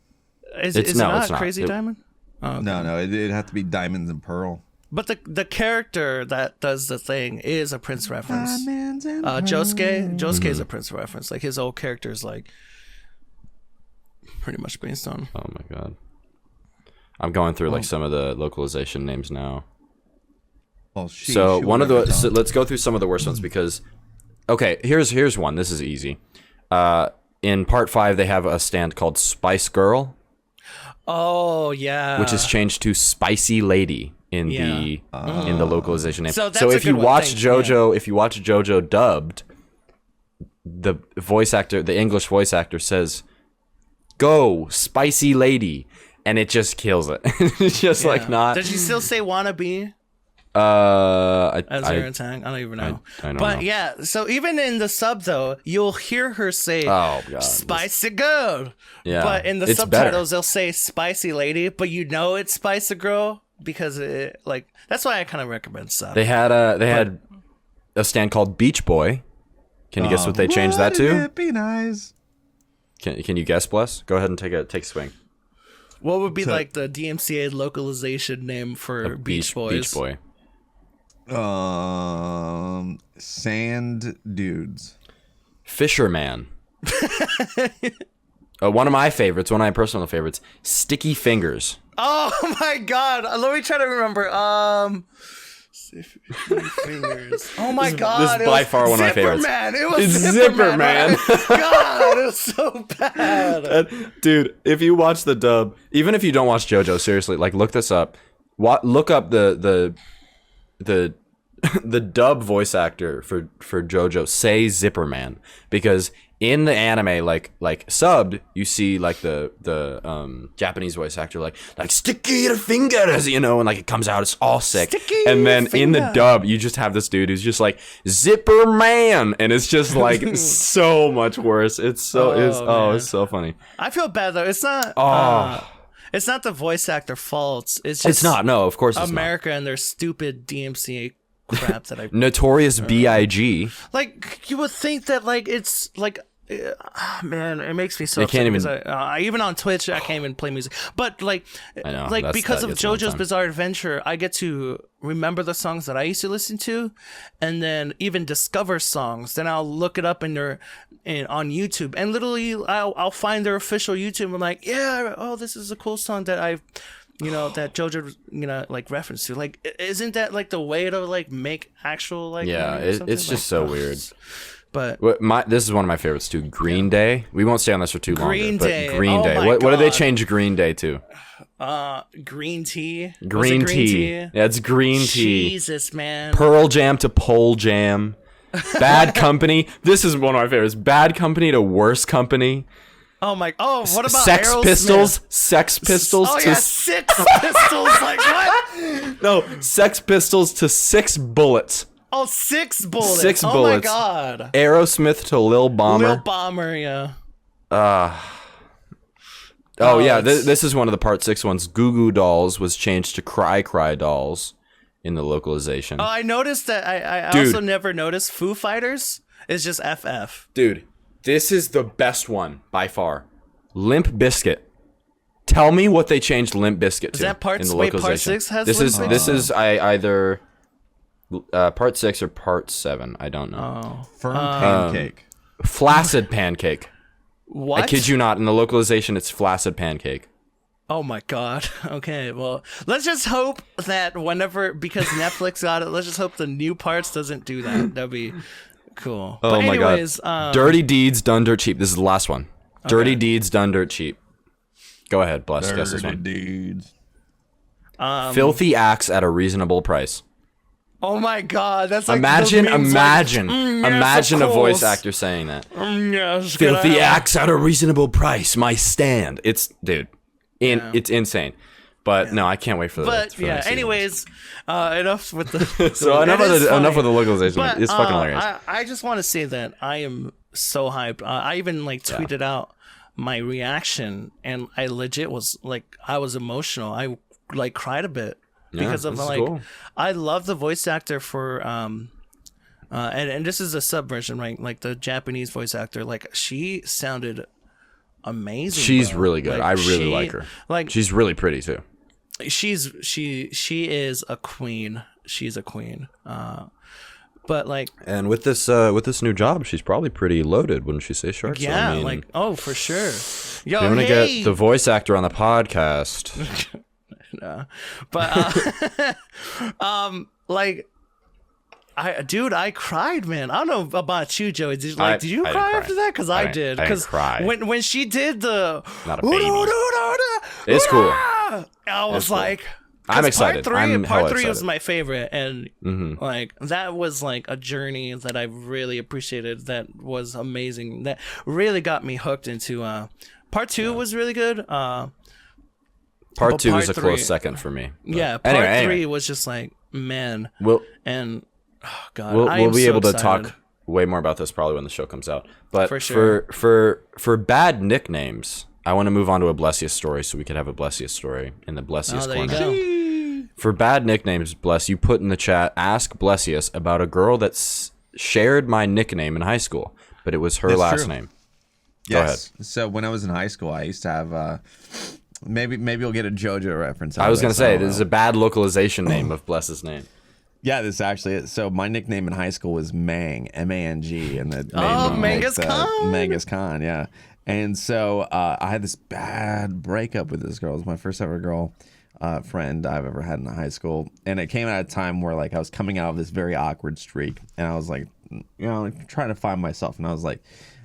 Is it not Crazy Diamond? Oh, okay. No, it'd have to be Diamonds and Pearl. But the character that does the thing is a Prince reference. Josuke is a Prince reference. Like his old character is like pretty much based on. Oh my god. I'm going through like some of the localization names now. Well, so one of the so let's go through some of the worst ones because okay, here's one. This is easy. In part 5 they have a stand called Spice Girl. Oh yeah. Which is changed to Spicy Lady in the localization name. So, if you watch JoJo dubbed, the voice actor, the English voice actor says, "Go, Spicy Lady." And it just kills it. It's just like not. Did she still say "wannabe"? As her attack, I don't even know. I don't but know. yeah, so even in the sub though, you'll hear her say Oh, God. "Spicy Girl." Yeah, But in the it's subtitles, they'll say "Spicy Lady," but you know it's "Spicy Girl" because it like that's why I kind of recommend sub. They had a stand called Beach Boy. Can you guess what they changed that to? Be nice. Can you guess, Bless? Go ahead and take a swing. What would be like the DMCA localization name for Beach Boys? Beach Boy. Sand dudes. Fisherman. One of my favorites, one of my personal favorites, Sticky Fingers. Oh my god! Let me try to remember. Fingers. Oh my god! This is by far one of my favorites. Man. It was It's Zipper Man. Zipperman. God, it was so bad. Dude, if you watch the dub, even if you don't watch JoJo, seriously, like look this up. Look up the dub voice actor for JoJo. Say Zipperman, because in the anime, like subbed, you see like the Japanese voice actor like sticky fingers, you know, and like it comes out, it's all sick. And then in the dub, you just have this dude who's just like Zipperman, and it's just like so much worse. It's so it's so funny. I feel bad though. It's not. It's not the voice actor faults. It's just. It's not. No, of course it's America and their stupid DMCA crap that I. Notorious B.I.G. Like you would think that like it's like. Man, it makes me so. You can't even. Even on Twitch, I can't even play music. But like, I know, like because of gets JoJo's fun. Bizarre Adventure, I get to remember the songs that I used to listen to, and then even discover songs. Then I'll look it up on YouTube, and literally I'll find their official YouTube. I'm like, yeah, oh, this is a cool song that I've. That JoJo, like reference to. Like, isn't that like the way to like make actual like? Yeah, it's just so weird. But this is one of my favorites too. Green Day. We won't stay on this for too long. Green Day. Green Day. What did they change Green Day to? Green tea. Green tea. Yeah, it's green tea. Jesus, man. Pearl Jam to Pole Jam. Bad Company. This is one of my favorites. Bad Company to Worse Company. Oh my! Oh, what about Sex Aerosmith? Pistols? Sex Pistols Oh to yeah, Six Pistols. Like what? No, Sex Pistols to 6 Bullets. Oh, 6 bullets. 6 oh bullets. my god. Aerosmith to Lil Bomber. Lil Bomber, yeah. Yeah, this is one of the part 6 ones. Goo Goo Dolls was changed to Cry Cry Dolls in the localization. Oh, I noticed that. I also never noticed Foo Fighters is just FF. Dude, this is the best one by far. Limp Bizkit. Tell me what they changed Limp Bizkit to. Is that part? In the Wait, localization. part 6 has this Limp is Bizkit? this is either part 6 or part 7. I don't know. Firm pancake. Flaccid Pancake. What? I kid you not. In the localization, it's Flaccid Pancake. Oh my god. Okay, well, let's just hope that because Netflix got it, let's just hope the new parts doesn't do that. That'd be cool. Oh but my anyways, god. Dirty Deeds Done Dirt Cheap. This is the last one. Dirty Deeds Done Dirt Cheap. Go ahead, Bless. Guess this one. Dudes. Filthy Acts at a Reasonable Price. Oh my god, that's like Imagine yes, of a voice course. actor saying that. Yes, Filthy Acts at a reasonable price. My stand. It's it's insane. But no, I can't wait for the. But for the yeah, next season. anyways, enough with the. So enough with the localization. But, It's fucking hilarious. I just want to say that I am so hyped. I even tweeted out my reaction, and I legit was I was emotional. I cried a bit because of cool. I love the voice actor for and this is a subversion, right? Like the Japanese voice actor, she sounded amazing. She's bro. really good. I really like her. She's really pretty too. She is a queen. She's a queen. But and with this new job, she's probably pretty loaded, wouldn't you say, Sharkk? Yeah, so, for sure. Yo, you want to get the voice actor on the podcast? No. But like I cried, man. I don't know about you, Joey. Did you cry after that? Because I did. Because when she did the not a baby, it's cool. I was like, I'm excited. Part three was my favorite, and like that was like a journey that I really appreciated. That was amazing. That really got me hooked into. Part two was really good. Part two was a close second for me. But yeah, part three was just like, man. Oh God, we'll be able to talk way more about this probably when the show comes out. But for sure. for bad nicknames, I want to move on to a Blessious story so we could have a Blessious story in the Blessious corner. You go. For bad nicknames, Bless, you put in the chat, ask Blessious about a girl that shared my nickname in high school, but it was her last name. Go ahead. So when I was in high school, I used to have maybe you'll get a JoJo reference. I was going to say, this is a bad localization name of Bless's name. Yeah, this is actually it. So my nickname in high school was Mang, M-A-N-G, and the Mangus Khan. Mangus Khan, yeah. And so I had this bad breakup with this girl. It was my first ever girl friend I've ever had in high school, and it came at a time where like I was coming out of this very awkward streak, and I was like, trying to find myself, and I was like.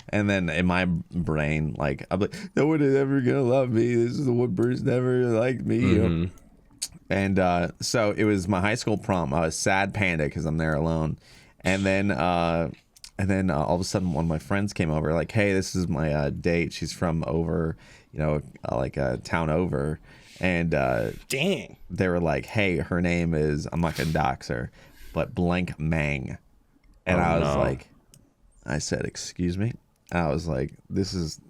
And then in my brain, like I'm like, no one is ever gonna love me. This is the one person ever liked me. You know? And so it was my high school prom. I was sad panda because I'm there alone. And then all of a sudden, one of my friends came over, like, hey, this is my date. She's from over, like a town over. And dang, they were like, hey, her name is, I'm not gonna dox her, but blank Mang. And I was like, I said, excuse me. I was like, this is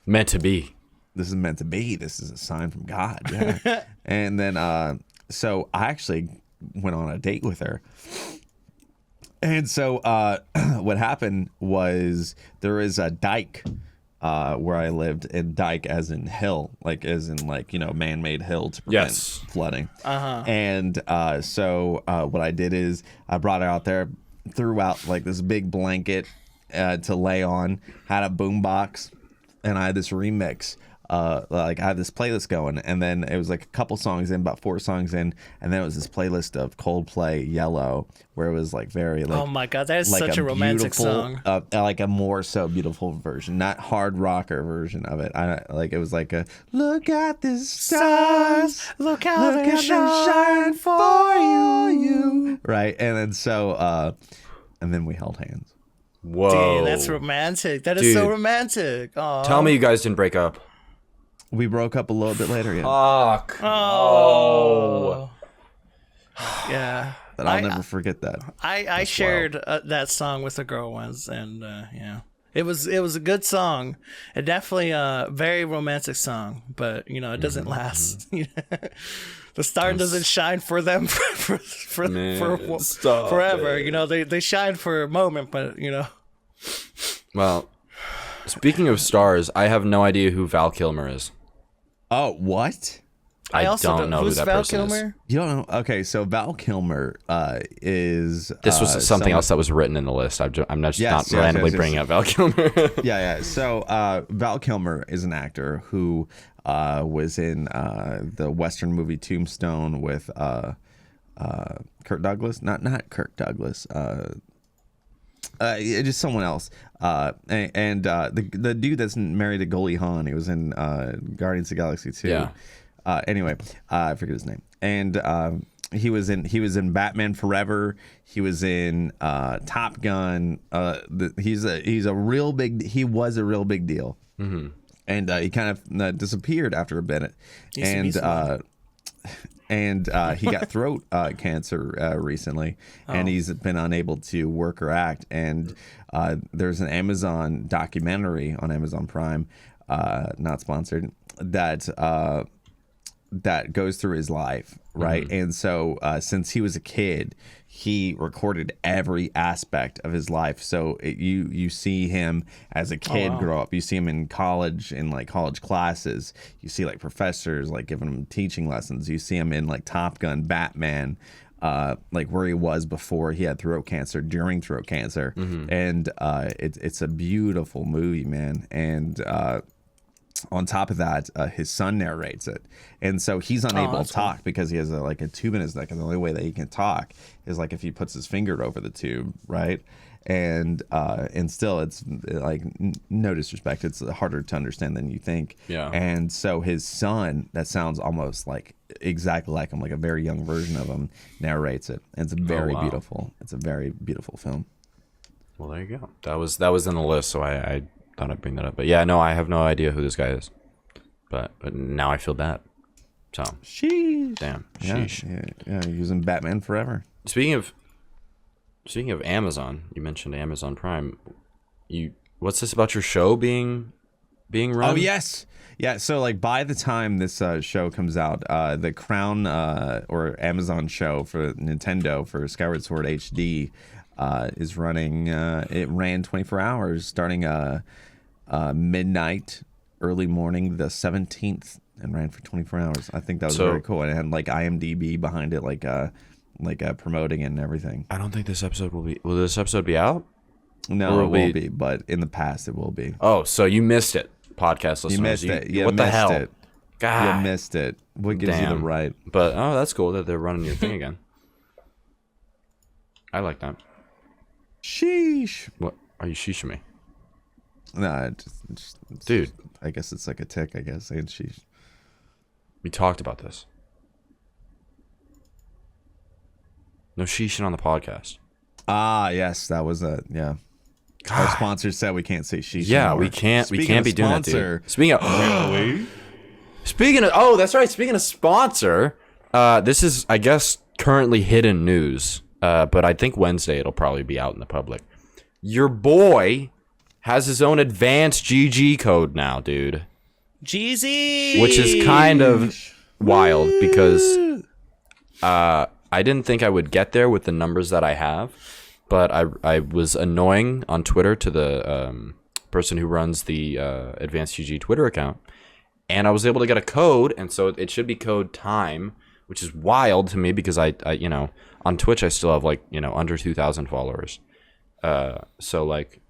meant to be. This is meant to be. This is a sign from God. Yeah. And then, so I actually went on a date with her. And so what happened was there is a dike where I lived, and dike as in hill, like as in like, man-made hill to prevent flooding. And so what I did is I brought her out there, threw out like this big blanket to lay on, had a boombox, and I had this remix. Like I had this playlist going, and then it was like a couple songs in, about 4 songs in, and then it was this playlist of Coldplay Yellow, where it was like very like, oh my God, that is like such a romantic song. Like a more so beautiful version, not hard rocker version of it. It was like a look at the stars, look how they shine for you. Right, and then so and then we held hands. Whoa, dude, that's romantic. That is so romantic. Aww. Tell me you guys didn't break up. We broke up a little bit later. Yeah. Fuck. Oh. Yeah. But I'll never forget that. I shared that song with a girl once, and yeah, it was a good song. It definitely a very romantic song, but it doesn't last. The star doesn't shine for them for forever. They shine for a moment, but Well, speaking of stars, I have no idea who Val Kilmer is. Oh, what? I don't know who that Val person Kilmer? is. You don't know? Okay, so Val Kilmer is. This was something else that was written in the list. I'm not randomly bringing up Val Kilmer. Yeah. So Val Kilmer is an actor who was in the Western movie Tombstone with Kirk Douglas. Not Kirk Douglas. Just someone else. And the dude that's married to Goldie Hawn, he was in Guardians of the Galaxy 2. Yeah. Anyway, I forget his name. And he was in Batman Forever. He was in Top Gun. He was a real big deal. Mm-hmm. And he kind of disappeared after a bit. And he got throat cancer recently, and he's been unable to work or act. And there's an Amazon documentary on Amazon Prime, not sponsored, that goes through his life, right? Mm-hmm. And so since he was a kid, he recorded every aspect of his life. So you see him as a kid grow up. You see him in college, in like college classes. You see like professors like giving him teaching lessons. You see him in like Top Gun, Batman, like where he was before he had throat cancer, during throat cancer. Mm-hmm. And it's a beautiful movie, man. And on top of that, his son narrates it, and so he's unable to talk because he has a tube in his neck, and the only way that he can talk is like if he puts his finger over the tube, right? And still, it's like no disrespect, it's harder to understand than you think. Yeah. And so his son, that sounds almost like exactly like him, like a very young version of him, narrates it. And it's very beautiful. It's a very beautiful film. Well, there you go. That was in the list, so I thought I'd bring that up. But yeah, no, I have no idea who this guy is. But now I feel bad. So sheesh. Damn. Sheesh. Yeah, using Batman Forever. Speaking of Amazon, you mentioned Amazon Prime. What's this about your show being run? Oh yes. Yeah, so like by the time this show comes out, the Crown or Amazon show for Nintendo for Skyward Sword HD is running. It ran 24 hours starting midnight, early morning, the 17th, and ran for 24 hours. I think that was very cool. And it had like IMDb behind it, like promoting it and everything. I don't think this episode will be. Will this episode be out? No, it won't be. But in the past, it will be. Oh, so you missed it, podcast listeners. You missed it. You what missed the hell? It. God, you missed it. What gives you the right? But that's cool that they're running your thing again. I like that. Sheesh. What are you sheeshing me? Nah, dude. I guess it's like a tick. I guess saying sheesh. We talked about this. No sheeshing on the podcast. Ah, yes, that was a yeah. God. Our sponsor said we can't say sheesh. Yeah, anymore. we can't be doing that, dude. Speaking of, oh, that's right. Speaking of sponsor, this is, I guess, currently hidden news. But I think Wednesday it'll probably be out in the public. Your boy has his own advanced GG code now, dude. GZ, which is kind of wild because I didn't think I would get there with the numbers that I have, but I was annoying on Twitter to the person who runs the Advanced GG Twitter account, and I was able to get a code, and so it should be code TIME, which is wild to me because I on Twitch I still have under 2,000 followers, so like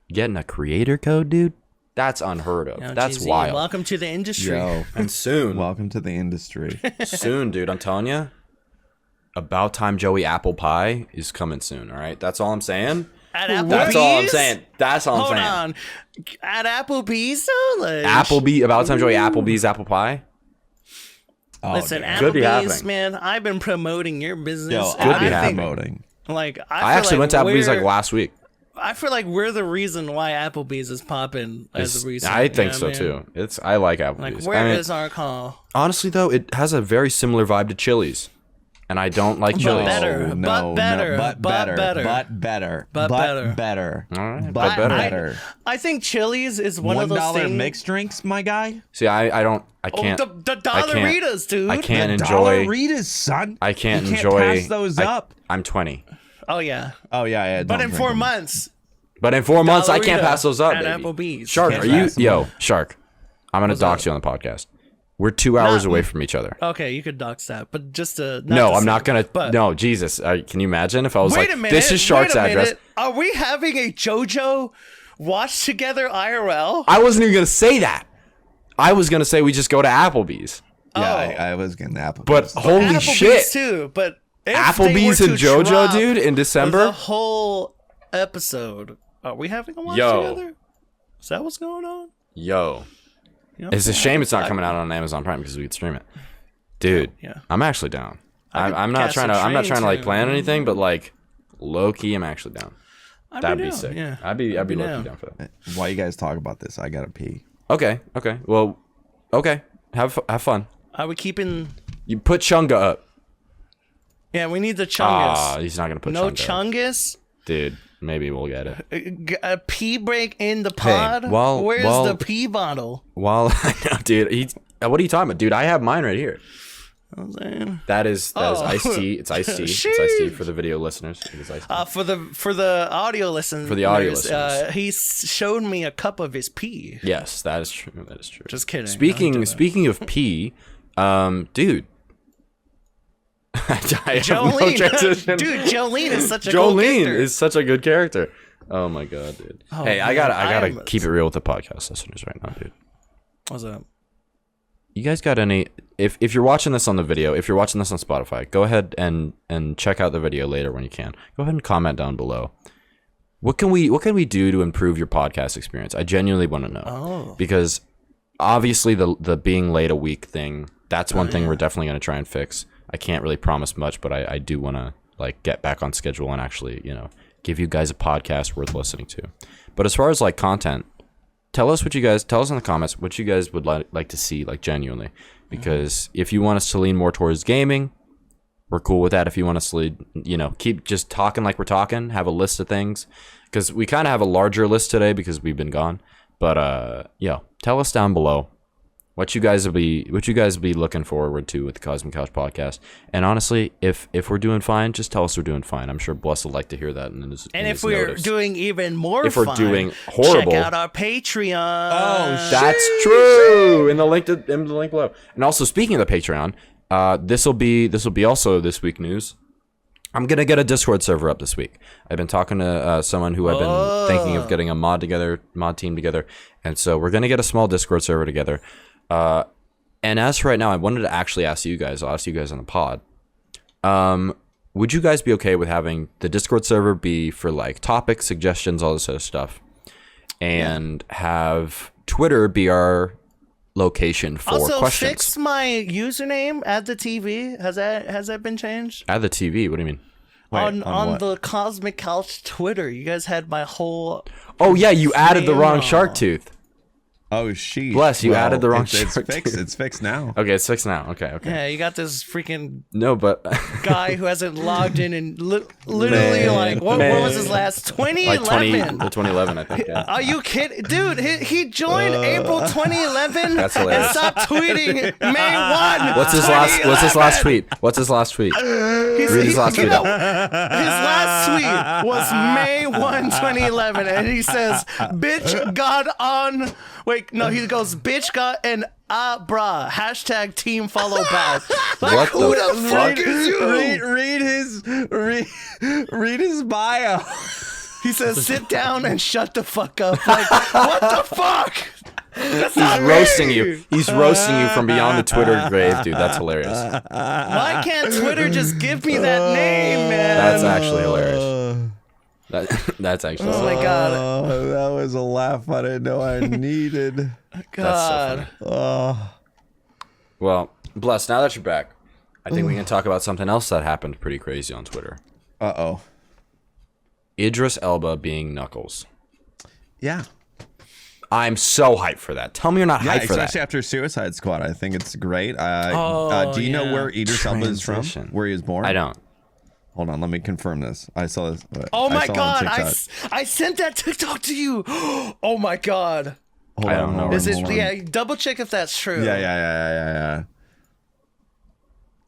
getting a creator code, dude, that's unheard of. That's GZ, wild. Welcome to the industry. Yo, and soon. Welcome to the industry. Soon, dude. I'm telling you. About Time Joey Apple Pie is coming soon, all right? That's all I'm saying. At Applebee's? That's all I'm saying. That's all I'm saying. Hold on. At Applebee's? About Time Joey Applebee's Apple Pie? Oh, listen, Applebee's, man, I've been promoting your business. Yo, I've been promoting. Like, I actually went to Applebee's last week. I feel like we're the reason why Applebee's is popping as a reason. I think so, too. I like Applebee's. Like, where is our call? Honestly, though, it has a very similar vibe to Chili's. And I don't like Chili's. But better. I think Chili's is one of those things. $1 mixed drinks, my guy. See, I can't. The Dollaritas, dude. I can't enjoy. Dollaritas, son. I can't enjoy. Pass those up. I'm 20. Oh yeah. But in 4 months. But in 4 months, I can't pass those up. At baby. Applebee's. Sharkk, are you? Yo, Sharkk. I'm gonna dox you on the podcast. We're 2 hours away from each other. Okay, you could dox that, but just to... I'm not going to... No, Jesus. Can you imagine if I was wait a minute, this is Shark's address? Are we having a JoJo watch together IRL? I wasn't even going to say that. I was going to say we just go to Applebee's. Yeah, I was getting Applebee's. But holy Applebee's shit. Too, but Applebee's and JoJo, dude, in December? The whole episode. Are we having a watch together? Is that what's going on? Yo. It's a shame it's not coming out on Amazon Prime because we could stream it, dude. Yeah. I'm actually down. I'm not trying to like plan anything, but like low key, I'm actually down. That'd be sick. Yeah. I'd be low key down for that. While you guys talk about this, I gotta pee. Okay. Well, okay. Have fun. Are we keeping? You put Chunga up. Yeah, we need the Chungus. He's not gonna put no Chungus, dude. Maybe we'll get it. A pee break in the pod? Hey, where's the pee bottle? I know, dude. What are you talking about, dude? I have mine right here. I'm saying. That is iced tea. It's iced tea. It's iced tea for the video listeners. It is iced tea. For the audio listeners. For the audio listeners. He showed me a cup of his pee. Yes, that is true. That is true. Just kidding. Speaking of pee, dude. Jolene, dude, Jolene is such a cool character. Is such a good character. Oh my god, dude. Hey, I gotta keep it real with the podcast listeners right now, dude. What's up? You guys got any? If you're watching this on the video, if you're watching this on Spotify, go ahead and check out the video later when you can. Go ahead and comment down below. What can we do to improve your podcast experience? I genuinely want to know. Because obviously the being late a week thing, that's one thing we're definitely going to try and fix. I can't really promise much, but I do want to like get back on schedule and actually, give you guys a podcast worth listening to. But as far as like content, tell us in the comments what you guys would like to see, like genuinely. Because if you want us to lean more towards gaming, we're cool with that. If you want us to, keep just talking like we're talking, have a list of things. Because we kind of have a larger list today because we've been gone. But tell us down below what you guys will be looking forward to with the Cosmic Couch podcast. And honestly, if we're doing fine, just tell us we're doing fine. I'm sure Bless will like to hear that. And if we're doing even more if we're doing horrible, check out our Patreon. Oh, that's true. In the link below. And also, speaking of the Patreon, this will be also this week news. I'm gonna get a Discord server up this week. I've been talking to someone who I've been thinking of getting a mod team together, and so we're gonna get a small Discord server together. And as for right now, I wanted to actually ask you guys. I'll ask you guys on the pod. Would you guys be okay with having the Discord server be for like topics, suggestions, all this sort of stuff, and have Twitter be our location for also, questions? Fix my username. Add the TV. Has that been changed? Add the TV. What do you mean? Wait, on the Cosmic Couch Twitter, you guys had my whole. Oh yeah, you added the wrong Sharkktooth. Oh, sheesh. Bless, you added the wrong Sharkktooth. It's fixed now. Okay, it's fixed now. Okay. Yeah, you got this freaking guy who hasn't logged in and literally what was his last 2011? The 2011, I think. Yeah. Are you kidding, dude? He joined April 2011. That's hilarious. And stopped tweeting May 1. What's his last tweet? Read his last tweet out. His last tweet was May 1, 2011, and he says, "Bitch got on." Wait, no, he goes, "Bitch got an brah." Hashtag team follow back. Like, what who the fuck is you? Read his bio. He says, "Sit down and shut the fuck up." Like, what the fuck? He's roasting you. He's roasting you from beyond the Twitter grave, dude. That's hilarious. Why can't Twitter just give me that name, man? That's actually hilarious. That's actually. Oh my god. Oh, that was a laugh I didn't know I needed. God. Well, Bless, now that you're back, I think we can talk about something else that happened pretty crazy on Twitter. Uh-oh. Idris Elba being Knuckles. Yeah. I'm so hyped for that. Tell me you're not hyped for that. Especially after Suicide Squad. I think it's great. Do you know where Idris Elba is from? Where he was born? I don't. Hold on, let me confirm this. I saw this. Oh my god, I sent that TikTok to you. Oh my god. Hold on. Is it? Yeah, double check if that's true. Yeah.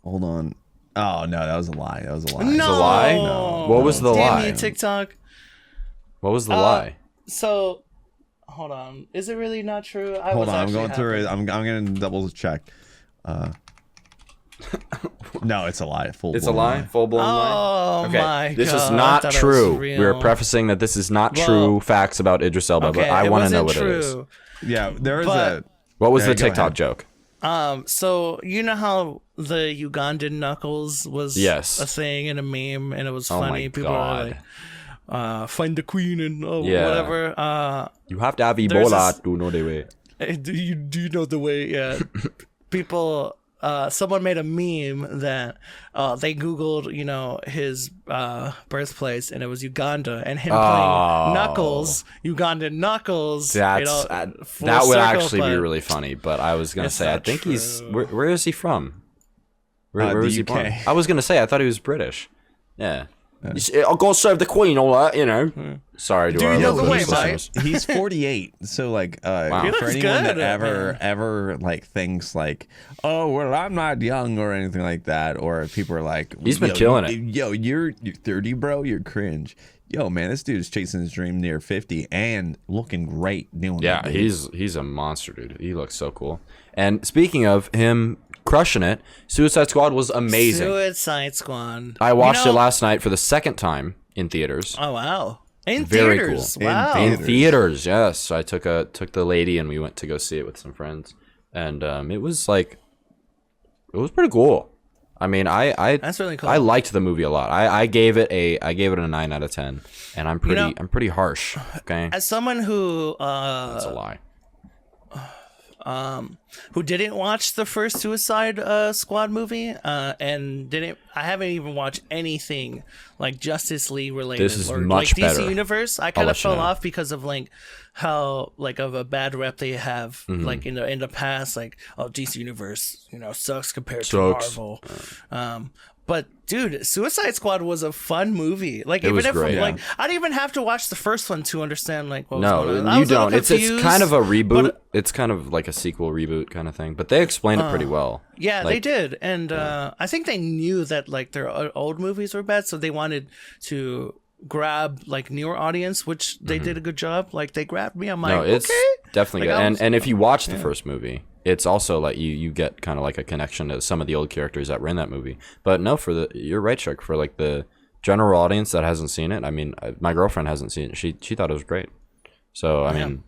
Hold on. Oh no, that was a lie. No. It was a lie? No. What was the lie? Damn you, TikTok. What was the lie? So, hold on. Is it really not true? Hold on, I'm going through it. I'm gonna double check. No, it's a lie. It's a lie? Full-blown lie? Oh my god. This is not true. We're prefacing that this is not true facts about Idris Elba, but I want to know what it is. Yeah, there is a... What was the TikTok joke? So you know how the Ugandan Knuckles was a thing and a meme, and it was funny. People were like, find the queen and whatever. You have to have Ebola to know the way. Do you know the way? Yeah. People... someone made a meme that they Googled, his birthplace, and it was Uganda, and him playing Knuckles, Ugandan Knuckles. That would actually be really funny. But I was gonna say, I think he's where is he from? Where is he born? I was gonna say, I thought he was British. Yeah. I'll go serve the queen, all that, Sorry to our listeners. He's 48, so for anyone that ever like thinks like, oh well, I'm not young or anything like that, or people are like, he's been killing it. Yo, you're 30, bro. You're cringe. Yo, man, this dude's chasing his dream near 50 and looking great doing it. Yeah, he's a monster, dude. He looks so cool. And speaking of him crushing it, Suicide Squad was amazing. Suicide Squad. I watched it last night for the second time in theaters. Oh wow! In Very theaters. cool. Wow. In theaters, yes. So I took the lady and we went to go see it with some friends, and it was pretty cool. I mean, That's really cool. I liked the movie a lot. I gave it a 9 out of 10, and I'm pretty harsh. Okay, As someone who that's a lie. who didn't watch the first Suicide Squad movie, and I haven't even watched anything like Justice League related. This is or much like DC better. Universe. I kind of let you fell know. off because of like how like of a bad rep they have like in the past. Like, oh, DC Universe, sucks compared to Marvel. But dude, Suicide Squad was a fun movie. Like, It even was if great, like I didn't even have to watch the first one to understand like what was No, going on. I you was a little don't. It's confused, kind of a reboot. but- It's kind of like a sequel reboot kind of thing. But they explained it pretty well. Yeah, Like, they did, and I think they knew that like their old movies were bad, so they wanted to grab like newer audience, which they did a good job. Like, they grabbed me. I'm like, No, it's okay, definitely Like, good. I was- And if you watch the first movie, it's also like you get kind of like a connection to some of the old characters that were in that movie. But no, you're right, Sharkk. For like the general audience that hasn't seen it, I mean, my girlfriend hasn't seen it. She thought it was great. So I mean,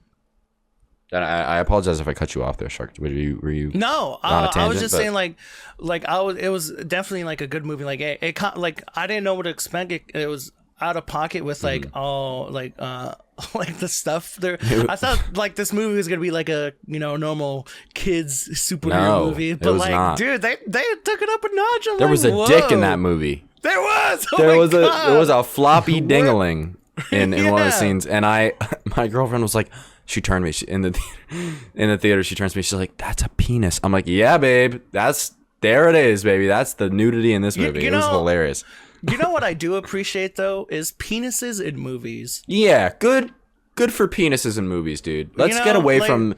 and I apologize if I cut you off there, Sharkk. Were you? No, on a I was tangent, just but- saying it was definitely like a good movie. Like like I didn't know what to expect. It was out of pocket with like all like like the stuff there. I thought like this movie was gonna be like a normal kids superhero movie, but was like not. dude, they took it up a notch. I'm There like, was a whoa. dick in that movie. There was. Oh There my was God. there was a floppy dingaling in one of the Yeah. scenes, and my girlfriend was like, she turned me in the theater. She turns to me. She's like, "That's a penis." I'm like, "Yeah, babe. There it is, baby. That's the nudity in this movie." It was hilarious. You know what I do appreciate though is penises in movies. Yeah, good for penises in movies, dude. Let's get away like- from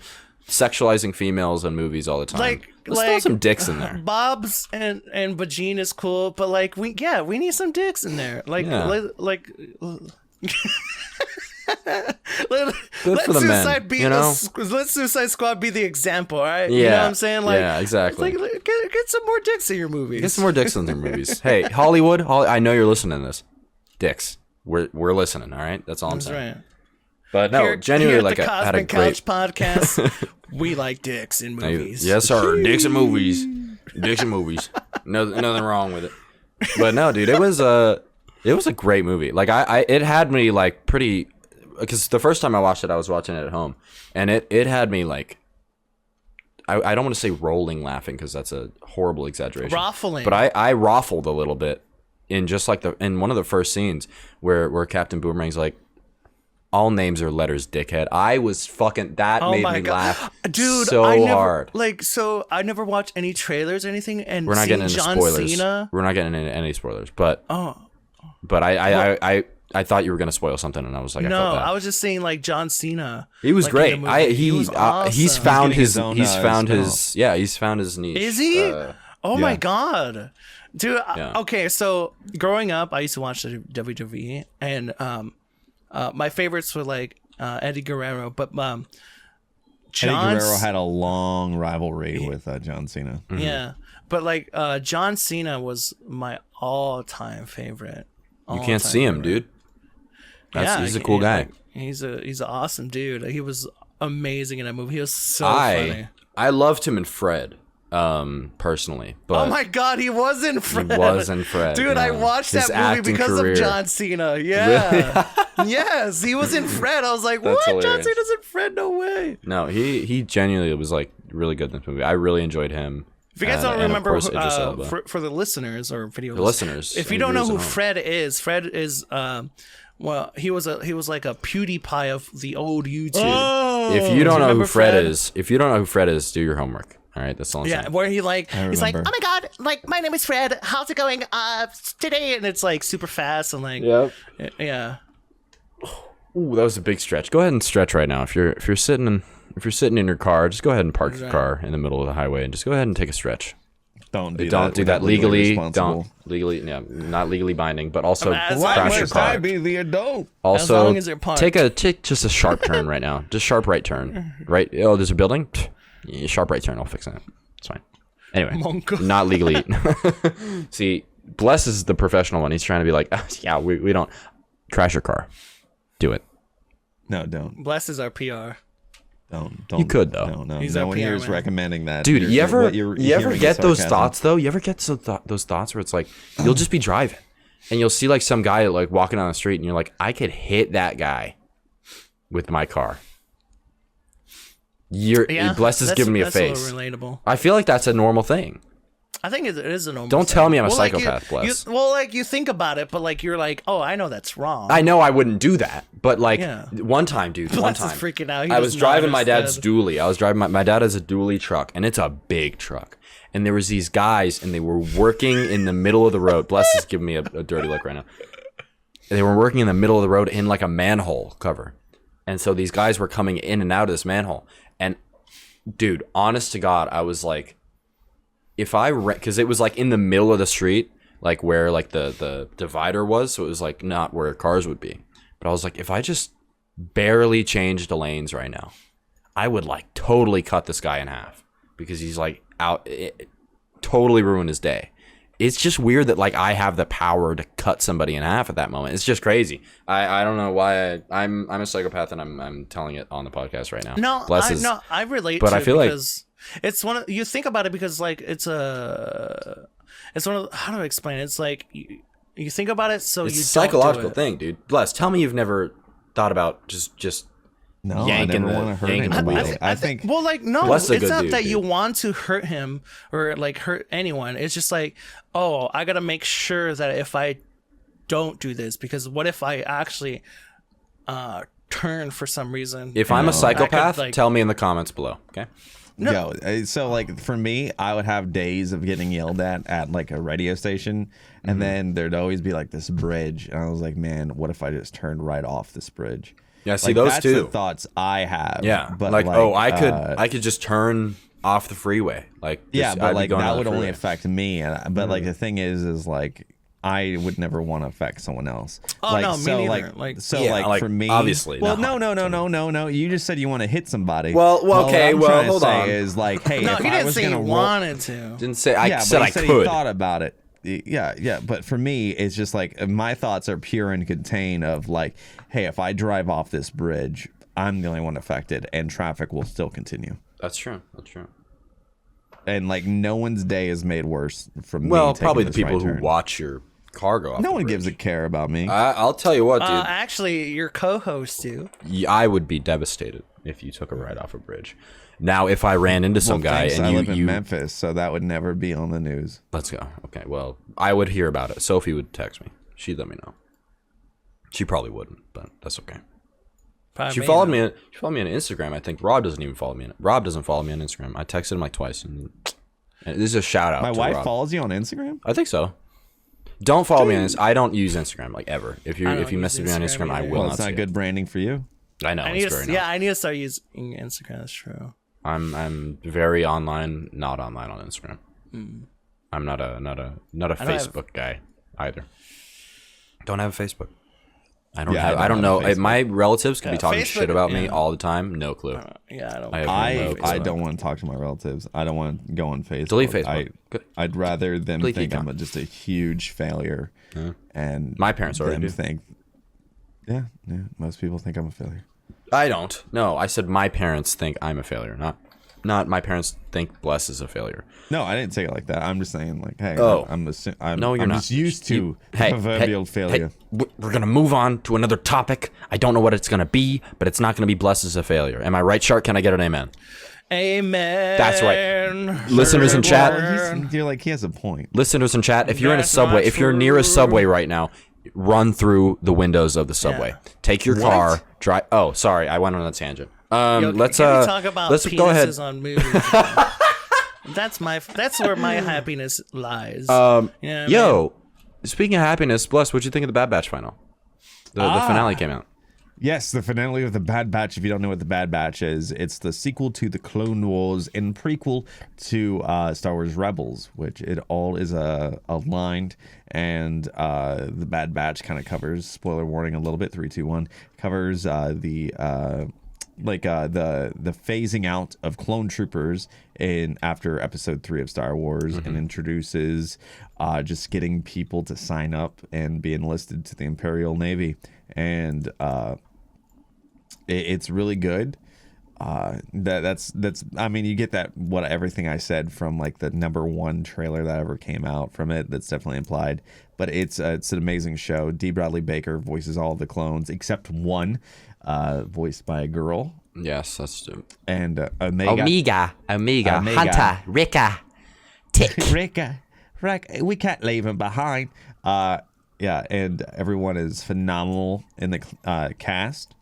sexualizing females in movies all the time. Let's throw some dicks in there. Bob's and vagine is cool, but like we need some dicks in there. Like Yeah. like Good for the men, you know? Let Suicide Squad be the example, all right? Yeah, You know what I'm saying? Like, yeah, exactly. Like, get some more dicks in your movies. Get some more dicks in their movies. Hey, Hollywood, I know you're listening to this. Dicks. We're listening, all right? That's all I'm That's saying. right. But no, genuinely, here like, at the I had a Cosmic great... Couch podcast, we like dicks in movies. Yes, sir. Dicks in movies. Dicks in movies. Nothing wrong with it. But no, dude, it was a great movie. Like, it had me, like, pretty... Because the first time I watched it, I was watching it at home. And it had me, like... I don't want to say rolling laughing, because that's a horrible exaggeration. Ruffling. But I raffled a little bit in just like in one of the first scenes where Captain Boomerang's like, all names are letters, dickhead. I was fucking... That made me laugh, dude. so hard. So I never watched any trailers or anything, and We're not getting into John spoilers. Cena. We're not getting into any spoilers, but Oh. But I thought you were gonna spoil something, and I was like, No, I felt bad. I was just saying like John Cena. He was like, great. in the movie. He was awesome. he's found He's getting his his own, he's found his niche. Is he? Oh my yeah. god, dude. Yeah. Okay, so growing up, I used to watch the WWE, and my favorites were like Eddie Guerrero, but Eddie John Guerrero had a long rivalry with John Cena. yeah, but like John Cena was my all-time favorite. You can't see him, dude. He's a cool guy. Like, he's an awesome dude. He was amazing in that movie. He was so funny. I loved him in Fred, personally. But Oh my god, he was in Fred. He was in Fred. Dude, yeah. I watched His that movie acting because career. of John Cena. Yeah. Yes, he was in Fred. I was like, That's what? John hilarious. Cena's in Fred? No way. No, he genuinely was like really good in this movie. I really enjoyed him. If you guys don't And of remember, course, Idris Elba. for the listeners or video listeners, if you and don't know viewers who at home. Fred is well, he was like a PewDiePie of the old YouTube. If you don't know who remember Fred Fred? is, do your homework. All right, that's all I'm Yeah, saying. where he's like, oh remember. my god, like my name is Fred. How's it going? Today, and it's like super fast and like, Yep. yeah. Ooh, that was a big stretch. Go ahead and stretch right now. If you're sitting in your car, just go ahead and park your car in the middle of the highway and just go ahead and take a stretch. Don't do Don't do without that legally. responsible. Don't legally, not legally binding, but also As Why long crash your must car. I be the adult? Also, long as you're parked. take just a sharp turn right now. Just sharp right turn. Right? Oh, there's a building. Pfft, yeah, sharp right turn. I'll fix that. It's fine. Anyway, Monko. not legally. See, Bless is the professional one. He's trying to be like, yeah, we don't crash your car. Do it. No, don't. Bless is our PR. Don't. You could, though. No. He's No our one PR here is man. recommending that. Dude, you ever get those sarcasm. thoughts though? You ever get those thoughts where it's like you'll just be driving and you'll see like some guy like walking down the street and you're like, I could hit that guy with my car. Bless is giving me a face. A little relatable. I feel like that's a normal thing. I think it is a normal. Don't thing. tell me I'm a Well, psychopath, Bless. You think about it, but like you're like, oh, I know that's wrong. I know I wouldn't do that, but like Yeah. one time, dude, Bless is freaking out. He I does was not driving my dad's understand. dually. I was driving my dad has a dually truck, and it's a big truck. And there was these guys, and they were working in the middle of the road. Bless is giving me a dirty look right now. They were working in the middle of the road in like a manhole cover, and so these guys were coming in and out of this manhole. And dude, honest to God, I was like, if I because it was like in the middle of the street, like where like the divider was, so it was like not where cars would be. But I was like, if I just barely changed the lanes right now, I would like totally cut this guy in half because he's like out, totally ruin his day. It's just weird that like I have the power to cut somebody in half at that moment. It's just crazy. I don't know why I'm a psychopath and I'm telling it on the podcast right now. No, I relate. But to I feel it like because it's one of you think about it because like it's one of how do I explain it? It's like you think about it so it's you a psychological don't do it. thing, dude. Bless, tell me you've never thought about just No, yanking I never want to hurt yanking the anybody. wheel. I think. Well, like no, Bless a it's good not dude, that you dude. want to hurt him or like hurt anyone. It's just like, oh, I gotta make sure that if I don't do this, because what if I actually turn for some reason? If I'm a psychopath, like- tell me in the comments below. Okay. Yo, so like for me, I would have days of getting yelled at like a radio station, and then there'd always be like this bridge, and I was like, man, what if I just turned right off this bridge? Yeah, see Like, those that's two. the thoughts I have. Yeah, but like oh, I could just turn off the freeway. Like yeah, just- but I'd be like going that on the would only freeway. affect me, but like the thing is like I would never want to affect someone else. Oh, like, no, me so neither. like Like- so Yeah, like, like, for me, obviously Well, not. no. You just said you want to hit somebody. Well, okay, what I'm trying to hold say on. is like, hey, No, if he I didn't was say he gonna roll, wanted to. Didn't say I yeah, said but I he said could. he thought about it. Yeah, but for me, it's just like my thoughts are pure and contained of like, hey, if I drive off this bridge, I'm the only one affected, and traffic will still continue. That's true. That's true. And like, no one's day is made worse from me. Well, taking probably the this people right who turn. watch your car go off. No the one bridge. gives a care about me. I'll tell you what, dude. Actually, your co-host do. I would be devastated if you took a ride off a bridge. Now, if I ran into some guy thanks, and I you, live in Memphis, so that would never be on the news. let's go. Okay, well, I would hear about it. Sophie would text me. She'd let me know. She probably wouldn't, but that's okay. Probably She followed me. She followed me on Instagram. I think Rob doesn't even follow me. Rob doesn't follow me on Instagram. I texted him like twice, and this is a shout out. My to wife Rob. follows you on Instagram? I think so. Don't follow me on Instagram. I don't use Instagram like ever. If you I don't use message me on Instagram Instagram, I either. will Well, not it's see not it. good branding for you. I know I it's need very to, not. I need to start using Instagram. That's true. I'm very online, not online on Instagram. I'm not a Facebook guy either. Don't have a Facebook. I don't Yeah, have. I I don't don't have know. Facebook. My relatives could be talking Facebook, shit about me yeah. all the time. No clue. Yeah, I don't. I have no clue. I don't want to talk to my relatives. I don't want to go on Facebook. Delete Facebook. Good. I'd rather them Delete think the I'm account. just a huge failure, and My parents already them do. think. Yeah, most people think I'm a failure. I don't. No, I said my parents think I'm a failure. Not my parents think Bless is a failure. No, I didn't say it like that. I'm just saying, like, hey, Oh. I'm No, you're I'm not. just used to Hey, proverbial failure. we're gonna move on to another topic. I don't know what it's gonna be, but it's not gonna be Bless is a failure. Am I right, Shark? Can I get an amen? Amen. That's right. Listeners in chat. Well, you're like, he has a point. Listeners in chat, if you're in a That's subway, not if you're near a true. subway right now, run through the windows of the subway. Yeah. Take your car, drive. Oh, sorry, I went on a tangent. Yo, Let's can we talk about let's penises go ahead. on movies. That's where my happiness lies. You know what I mean? Yo, speaking of happiness, Bless, what'd you think of the Bad Batch final? The finale came out. Yes, the finale of the Bad Batch. If you don't know what the Bad Batch is, it's the sequel to the Clone Wars and prequel to Star Wars Rebels, which it all is aligned. And the Bad Batch kind of covers, spoiler warning a little bit, 3, 2, 1, covers the phasing out of clone troopers in after Episode 3 of Star Wars, and introduces just getting people to sign up and be enlisted to the Imperial Navy. And it's really good. That's I mean, you get that everything I said from like the #1 trailer that ever came out from it. That's definitely implied, but it's an amazing show. D. Bradley Baker voices all of the clones except one, voiced by a girl. Yes, that's true. And Omega, Hunter, Rika, Tick, Rika, we can't leave him behind. Yeah, and everyone is phenomenal in the cast.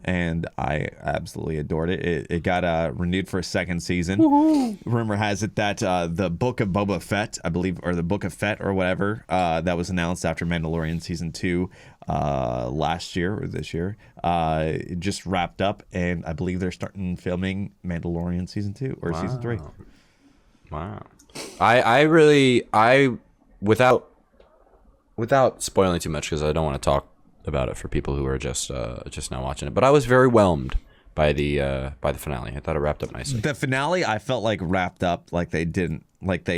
And I absolutely adored it. It got renewed for a second season. Woo-hoo. Rumor has it that the Book of Boba Fett, I believe, or the Book of Fett or whatever, that was announced after Mandalorian season 2 last year or this year, it just wrapped up, and I believe they're starting filming Mandalorian season 2 or season 3. Wow. I without spoiling too much, because I don't want to talk about it for people who are just now watching it, but I was very whelmed by the finale. I thought it wrapped up nicely. The finale, I felt like wrapped up like they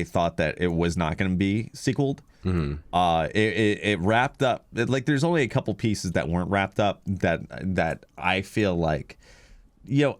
thought that it was not going to be sequeled. Mm-hmm. It wrapped up like there's only a couple pieces that weren't wrapped up that I feel like,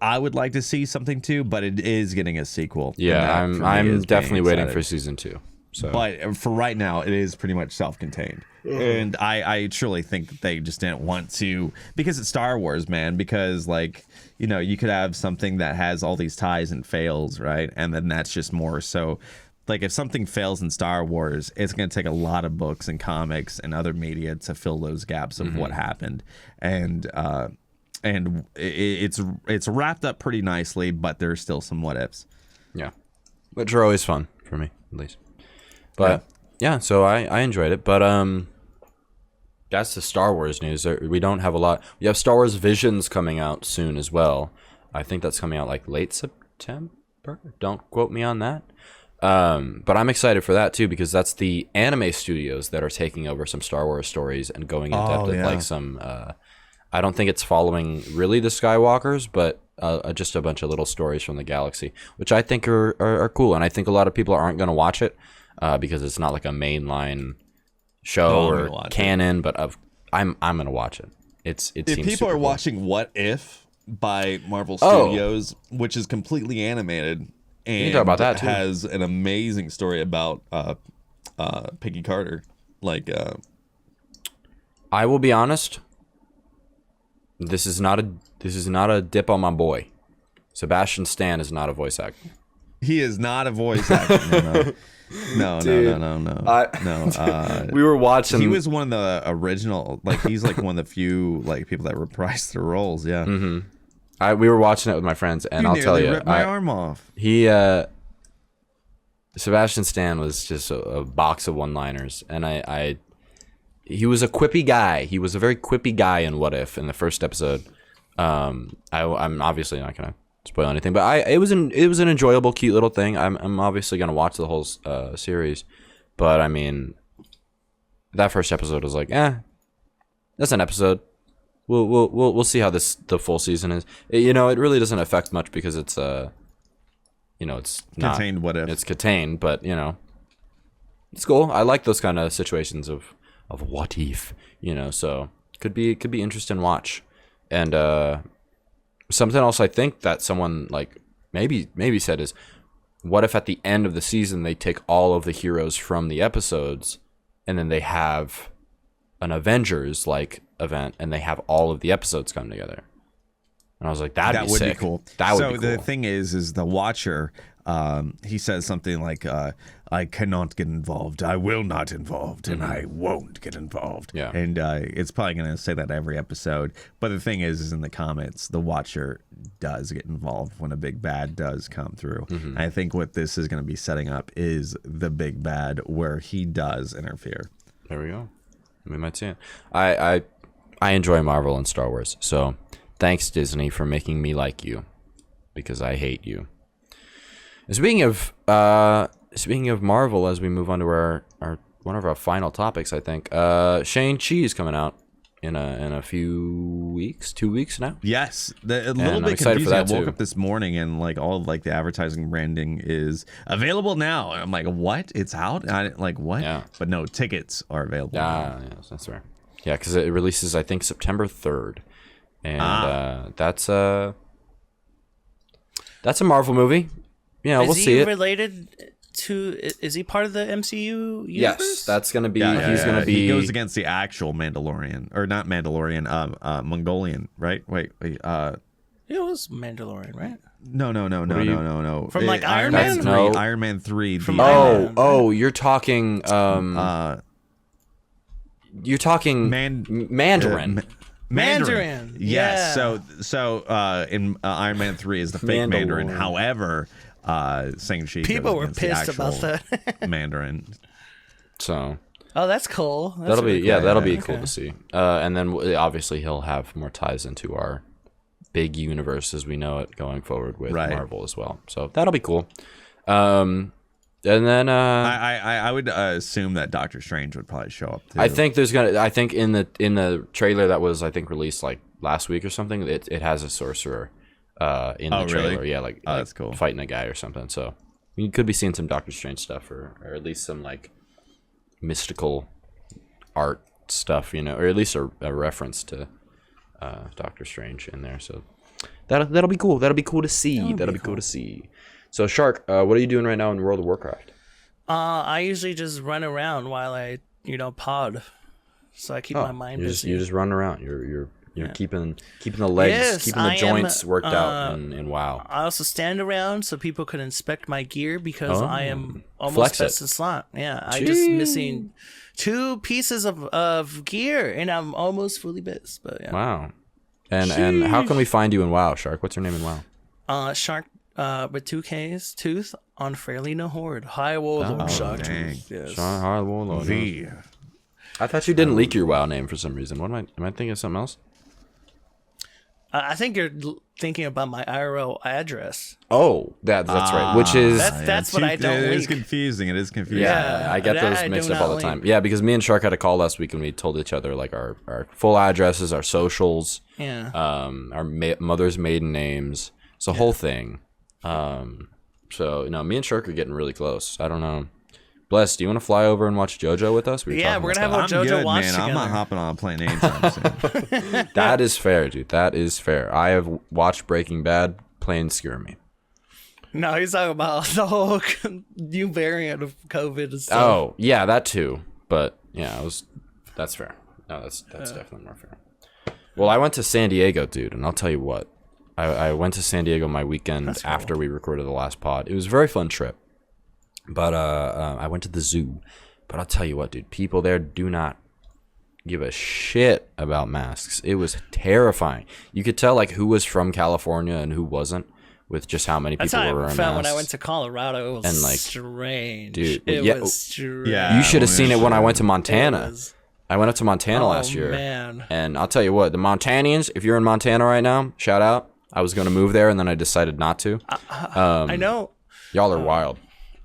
I would like to see something too, but it is getting a sequel. Yeah, I'm definitely waiting for season 2. So, but for right now, it is pretty much self-contained. And I truly think that they just didn't want to, because it's Star Wars, man, because you could have something that has all these ties and fails, right? And then that's just more so, like, if something fails in Star Wars, it's going to take a lot of books and comics and other media to fill those gaps of what happened. And it's wrapped up pretty nicely, but there's still some what ifs. Yeah, which are always fun for me, at least. But yeah, so I enjoyed it. But that's the Star Wars news. We don't have a lot. We have Star Wars Visions coming out soon as well. I think that's coming out like late September. Don't quote me on that. But I'm excited for that too, because that's the anime studios that are taking over some Star Wars stories and going in depth with like some. I don't think it's following really the Skywalkers, but just a bunch of little stories from the galaxy, which I think are cool. And I think a lot of people aren't going to watch it because it's not like a mainline show or canon. But I'm going to watch it. It if seems people are cool. watching What If by Marvel Studios, which is completely animated. And you can talk about that too. Has an amazing story about Peggy Carter. I will be honest. This is not a dip on my boy. Sebastian Stan is not a voice actor. He is not a voice actor. No. We were watching. He was one of the original. He's one of the few people that reprised their roles. Yeah. Mm-hmm. We were watching it with my friends, and I'll tell you, ripped my arm off. Sebastian Stan was just a box of one-liners, and he was a quippy guy. He was a very quippy guy in What If in the first episode. I'm obviously not gonna spoil anything, but it was an enjoyable, cute little thing. I'm obviously gonna watch the whole series, but I mean, that first episode was like, that's an episode. We'll see how the full season is. It really doesn't affect much because it's it's contained. What If it's contained, but it's cool. I like those kind of situations of what if, so could be interesting watch. And something else I think that someone maybe said is, what if at the end of the season they take all of the heroes from the episodes and then they have an Avengers event and they have all of the episodes come together? And I was like, that would be cool. That would be cool. So the thing is the Watcher, he says something like, I cannot get involved. I will not involved, and I won't get involved. Yeah. And it's probably going to say that every episode. But the thing is in the comments, the Watcher does get involved when a big bad does come through. Mm-hmm. I think what this is going to be setting up is the big bad where he does interfere. There we go. We might see it. I enjoy Marvel and Star Wars, so thanks, Disney, for making me like you, because I hate you. Speaking of Marvel, as we move on to our one of our final topics, I think Shang-Chi is coming out in a few weeks, 2 weeks now. Yes, a little bit confusing. I woke up this morning and all of the advertising branding is available now. I'm like, what? It's out? What? Yeah. But no, tickets are available. Yes, that's right. Yeah, because it releases, I think, September 3rd. and that's a Marvel movie. Yeah, we'll see it. Is he related to? Is he part of the MCU universe? Yes, that's gonna be. He goes against the actual Mandalorian, or not Mandalorian, Mongolian, right? Wait. It was Mandalorian, right? No. From like Iron Man? No. Iron Man 3. From Iron Man. You're talking. You're talking Mandarin. Mandarin. Yes. Yeah. So in Iron Man 3 is the fake Mandarin. However, Shang-Chi People were goes against pissed the about actual that. Mandarin. So. Oh, that's cool. That'll be cool to see. And then obviously he'll have more ties into our big universe as we know it going forward with Marvel as well. So that'll be cool. And then I would assume that Doctor Strange would probably show up too. I think in the trailer that was released like last week or something, it has a sorcerer in the trailer. Really? Yeah, like that's cool. Fighting a guy or something. So you could be seeing some Doctor Strange stuff or at least some like mystical art stuff, or at least a reference to Doctor Strange in there. So that'll be cool. That'll be cool to see. That'll be cool to see. So Sharkk, what are you doing right now in World of Warcraft? I usually just run around while I pod, so I keep my mind busy. You just run around. You're keeping the legs, keeping the joints worked out in WoW. I also stand around so people could inspect my gear because I am almost best in slot. Yeah, I just missing 2 pieces of gear and I'm almost fully best. But yeah. Wow. And how can we find you in WoW, Sharkk? What's your name in WoW? Sharkk with 2 Ks, Tooth on Fairly No Horde. High Warlord Sharkktooth. Yes. High Warlord. V. I thought you didn't leak your WoW name for some reason. Am I thinking of something else? I think you're thinking about my IRL address. Oh, that's right. Which is that's what I don't. It leak. is confusing. It is confusing. Yeah, I get those mixed up all the time. Yeah, because me and Sharkk had a call last week and we told each other like our full addresses, our socials, our mother's maiden names. It's a whole thing. So me and Sharkk are getting really close. I don't know. Bless, do you want to fly over and watch JoJo with us? We're gonna have a JoJo watch together. I'm not hopping on a plane anytime soon. That is fair, dude. That is fair. I have watched Breaking Bad. Planes scare me. No, he's talking about the whole new variant of COVID and stuff. Oh, yeah, that too. But yeah, that's fair. No, that's definitely more fair. Well, I went to San Diego, dude, and I'll tell you what. I went to San Diego my weekend after we recorded the last pod. It was a very fun trip. But I went to the zoo. But I'll tell you what, dude. People there do not give a shit about masks. It was terrifying. You could tell like who was from California and who wasn't with just how many people were wearing masks. That's how I felt when I went to Colorado. It was strange. Dude, it was strange. Yeah, you should have seen it when I went to Montana. I went up to Montana last year. Man. And I'll tell you what, the Montanians, if you're in Montana right now, shout out. I was going to move there and then I decided not to. I know. Y'all are wild.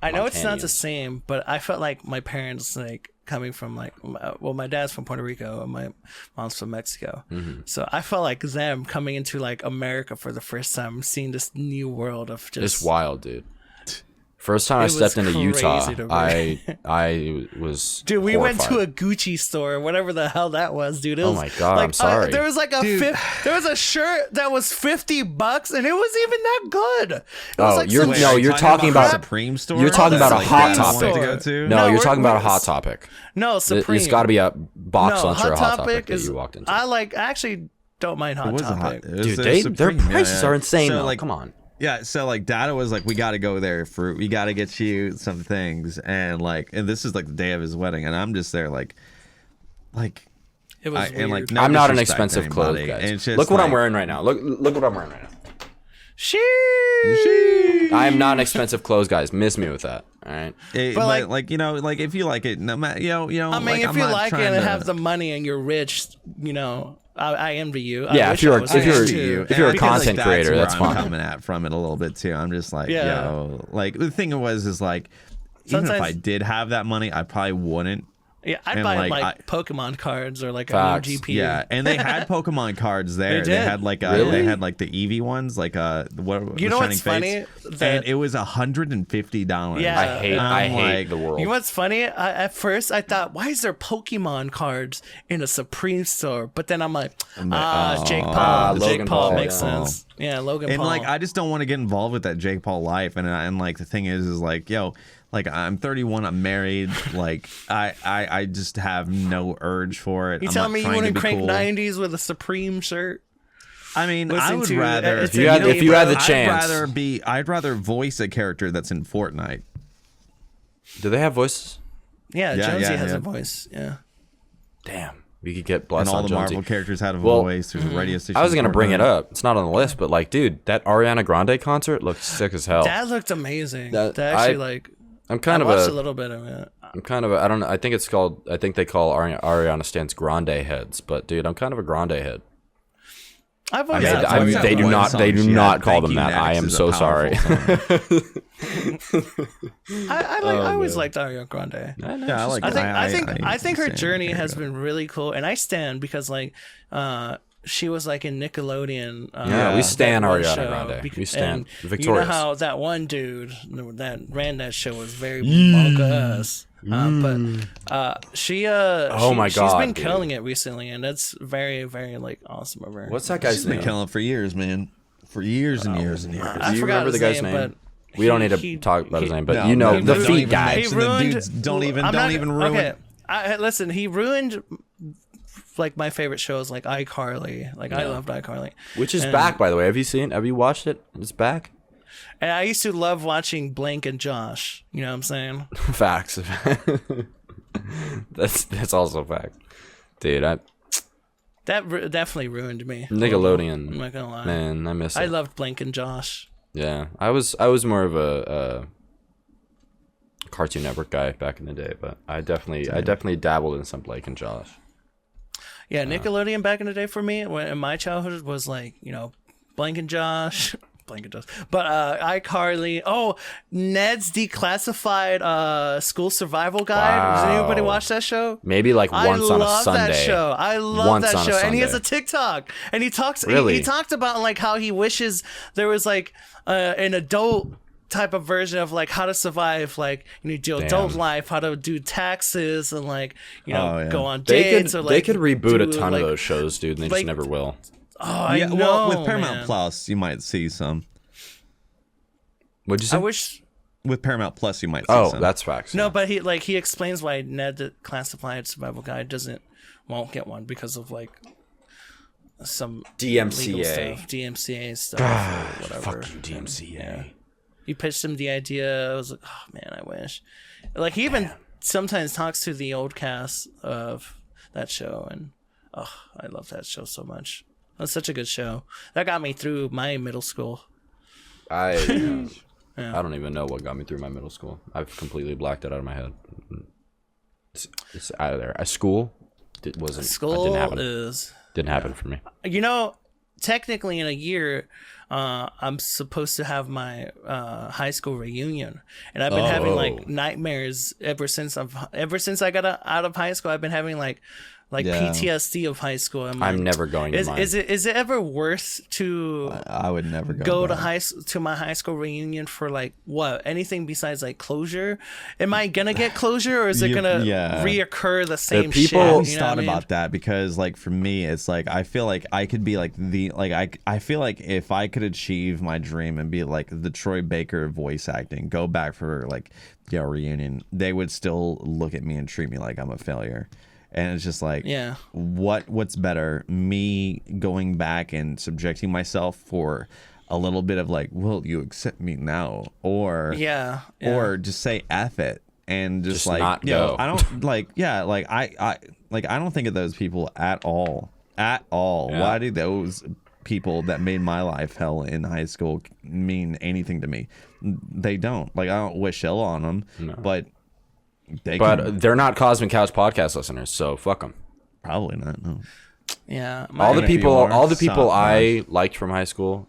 I know it's not the same, but I felt like my parents, like, coming from, like, my dad's from Puerto Rico and my mom's from Mexico. Mm-hmm. So I felt like them coming into, like, America for the first time, seeing this new world of just... It's wild, dude. First time I stepped into Utah, I was dude, we horrified. went to a Gucci store, whatever the hell that was, dude. It was, oh my god, like, I'm sorry. There was like there was a shirt that was $50, and it was even that good. It was like you're talking about Supreme store. You're talking about a hot Topic. topic. No, you're talking about a hot topic. No, Supreme. It's got to be a box lunch or a hot topic that you walked into. I actually don't mind hot topic, dude. Their prices are insane. So, though. like, come on. Yeah, so like Dada was like, we got to go there for, we got to get you some things, and this is like the day of his wedding, and I'm just there like it was weird. And like I'm not an expensive clothes guy. Look what I'm wearing right now. Look what I'm wearing right now. Sheesh. I am not an expensive clothes guys. Miss me with that. All right. But like if you like it, no matter I mean, like, if you like it and have the money and you're rich, I envy you. Yeah, if you're a content creator, that's fine. I'm coming at from it a little bit too. I'm just like, like the thing is like, even if I did have that money, I probably wouldn't Yeah, I'd And, buy like, Pokemon cards or like Facts. a new GP. Yeah, and they had Pokemon cards there. They They did. had like Really? they had like the Eevee ones, like what? You know Shining what's funny? Fates. That- And it was $150. Yeah. I hate like, the world. You know what's funny? At first, I thought, why is there Pokemon cards in a Supreme store? But then I'm like, Jake Paul. Jake Logan Paul Paul, makes yeah. sense. Yeah, Logan And Paul. like, I just don't want to get involved with that Jake Paul life. And like, the thing is like, yo, like, I'm 31, I'm married. Like, I just have no urge for it. you I'm telling not me you trying to wouldn't be crank cool. 90s with a Supreme shirt? I mean, I Listen would to- rather it's If you had- a if you had the game, chance. I'd rather voice a character that's in Fortnite. Do they have voices? Yeah, Yeah, Jonesy yeah, has yeah. a voice. Yeah. Damn. We could get And Bless all on the Jonesy. Marvel characters had a Well, voice. There's a radio station. I was gonna in bring it Fortnite. up. It's not on the list, but like, dude, that Ariana Grande concert looked sick as hell. That looked amazing. That- That actually, I- like, I'm kind I of watched a a. little bit of it. I'm kind of a. I don't know. I think it's called. I think they call Ariana Stans Grande heads. But dude, I'm kind of a Grande head. I've I always mean, had that's I one mean, of they the do one not. They do songs she not had. call Thank them You that. I Next am is a so sorry. powerful song. I always liked Ariana Grande. Yeah, I like. I think her understand. journey There you has go. been really cool, and I stand because like she was like in Nickelodeon. Yeah, we stan that one Ariana show, Grande. We stan. and Victorious. You know how that one dude that ran that show was very monk-ass. She my she's God, been dude. killing it recently, and that's very very like awesome of her. What's that guy's She's been name? killing it for years, man. For years and years and years. I Do you forgot remember the his guy's name, name? but We don't need to he- talk about his he- name, but No, you know no, the don't feet even guy. mention the dudes. Don't even ruin. Okay, listen. He ruined like my favorite shows, like iCarly. Like I loved iCarly, Which is And- back, by the way. Have you seen? Have you watched it? It's back. And I used to love watching Blank and Josh. You know what I'm saying? Facts. That's also a fact, dude. That definitely ruined me. Nickelodeon. I'm not gonna lie. Man, I miss it. I loved Blank and Josh. Yeah, I was more of a Cartoon Network guy back in the day, but I definitely dabbled in some Blake and Josh. Yeah, Nickelodeon back in the day for me, when in my childhood, was like, you know, Blank and Josh. Blank and Josh. But iCarly. Oh, Ned's Declassified School Survival Guide. Does anybody Wow. watch that show? Maybe like once I on a love Sunday. that show. I love Once that on a show, and he has a Sunday. TikTok, and he talks. Really? He talked about like how he wishes there was like an adult type of version of like how to survive, like do adult Damn. life, how to do taxes, and like Oh, yeah. go on They dates. could or, like, they could reboot a do, ton like, of those shows, dude, and they like- just never will. Oh, I Yeah, know. well, with Paramount man. Plus, you might see some. What'd you say? I wish. With Paramount Plus, you might see Oh, some. that's facts. No, yeah. but he explains why Ned the Classified Survival Guide won't get one because of like some DMCA. legal stuff, DMCA stuff, or whatever. Fuck you, DMCA. You pitched him the idea. I was like, oh man, I wish. Like he even sometimes talks to the old cast of that show, and I love that show so much. That's such a good show. That got me through my middle school. I don't even know what got me through my middle school. I've completely blacked it out of my head. It's out of there. School wasn't. School didn't happen. is. Didn't happen for me. You know, technically in a year, I'm supposed to have my high school reunion, and I've been having like nightmares ever since I got out of high school. I've been having like Yeah. PTSD of high school. I'm never going to mine. Is it ever worth to I would never go to back. to my high school reunion for like what, anything besides like closure? Am I gonna get closure, or is it gonna reoccur the same people- shit? I always You know thought what I mean? about that because, like, for me, it's like I feel like I could be like I feel like if I could achieve my dream and be like the Troy Baker of voice acting, go back for like a reunion, they would still look at me and treat me like I'm a failure. And it's just like, Yeah. what's better, me going back and subjecting myself for a little bit of like, will you accept me now, or or just say F it and just like not yo, go. I don't like I don't think of those people at all. Yeah. Why do those people that made my life hell in high school mean anything to me? They don't. Like, I don't wish ill on them, but they're not Cosmic Couch podcast listeners, so fuck them. probably not. No. Yeah. All the Even if you people, are, all the people stop, I liked from high school,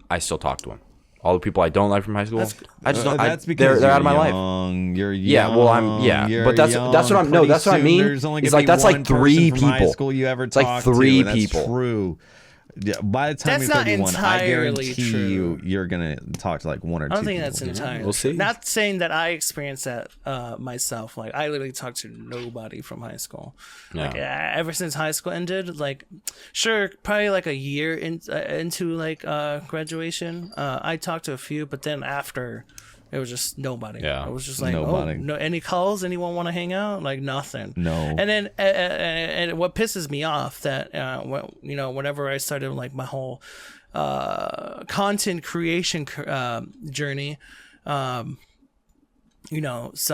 I still talk to them. All the people I don't like from high school, I just don't. That's because they're out of my life. You're young. Yeah, well, but that's what I'm. No, that's what I mean. It's like that's like 3 people. High school you ever it's like 3 people. That's true. Yeah, by the time That's you're 31, not I entirely guarantee true. you're gonna talk to like 1 or 2 I don't think people. that's entirely. We'll see. Not saying that I experienced that myself. Like I literally talked to nobody from high school. Yeah. Like ever since high school ended, like sure, probably like a year into like graduation, I talked to a few, but then after. It was just nobody. Yeah. It was just like, Nobody. no, any calls? Anyone want to hang out? Like nothing. No. And then, and what pisses me off that, whenever I started like my whole content creation journey, some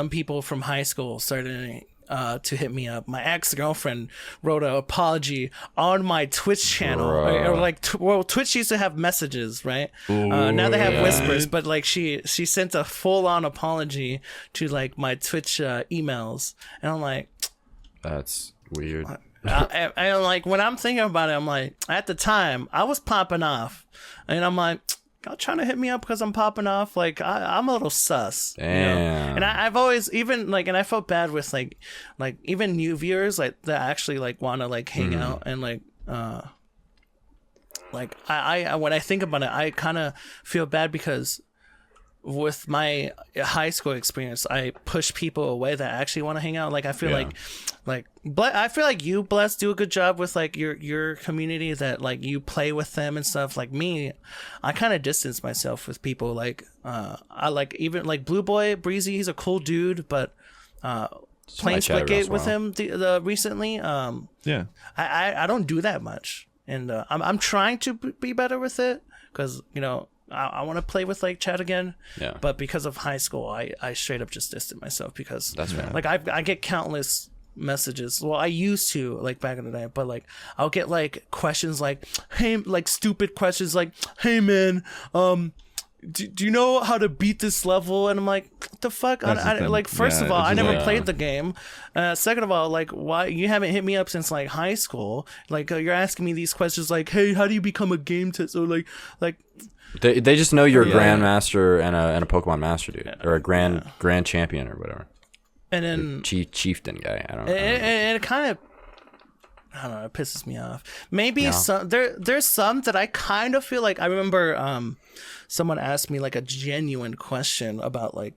people from high school started to hit me up. My ex-girlfriend wrote an apology on my Twitch channel. Twitch used to have messages, right? Now they have whispers, but like she sent a full-on apology to like my Twitch emails, and I'm like, that's weird. and like when I'm thinking about it, I'm like, at the time I was popping off, and I'm like, y'all trying to hit me up because I'm popping off? Like I'm a little sus. Damn. And I've always even like, and I felt bad with like even new viewers like that actually like want to like hang out and like I when I think about it, I kind of feel bad because with my high school experience, I push people away that actually want to hang out. Like I feel I feel like you, Bless, do a good job with like your community, that like you play with them and stuff. Like me, I kind of distance myself with people. Like I like even like Blue Boy Breezy, he's a cool dude, but playing Splitgate with him recently, I don't do that much, and I'm trying to be better with it because I want to play with like Chad again, but because of high school, I straight up just distant myself because that's right. Like I get countless messages. Well, I used to like back in the day, but like I'll get like questions like, hey, like stupid questions like, hey man, do you know how to beat this level? And I'm like, what the fuck? Like first of all, I never played the game. Second of all, like why you haven't hit me up since like high school? Like you're asking me these questions like, hey, how do you become a game test? Or like. They just know you're a grandmaster and a Pokemon master, dude, or a grand champion or whatever. And then chieftain guy, I don't know. And it kind of, I don't know, it pisses me off. Maybe some there's some that I kind of feel like I remember. Someone asked me like a genuine question about like,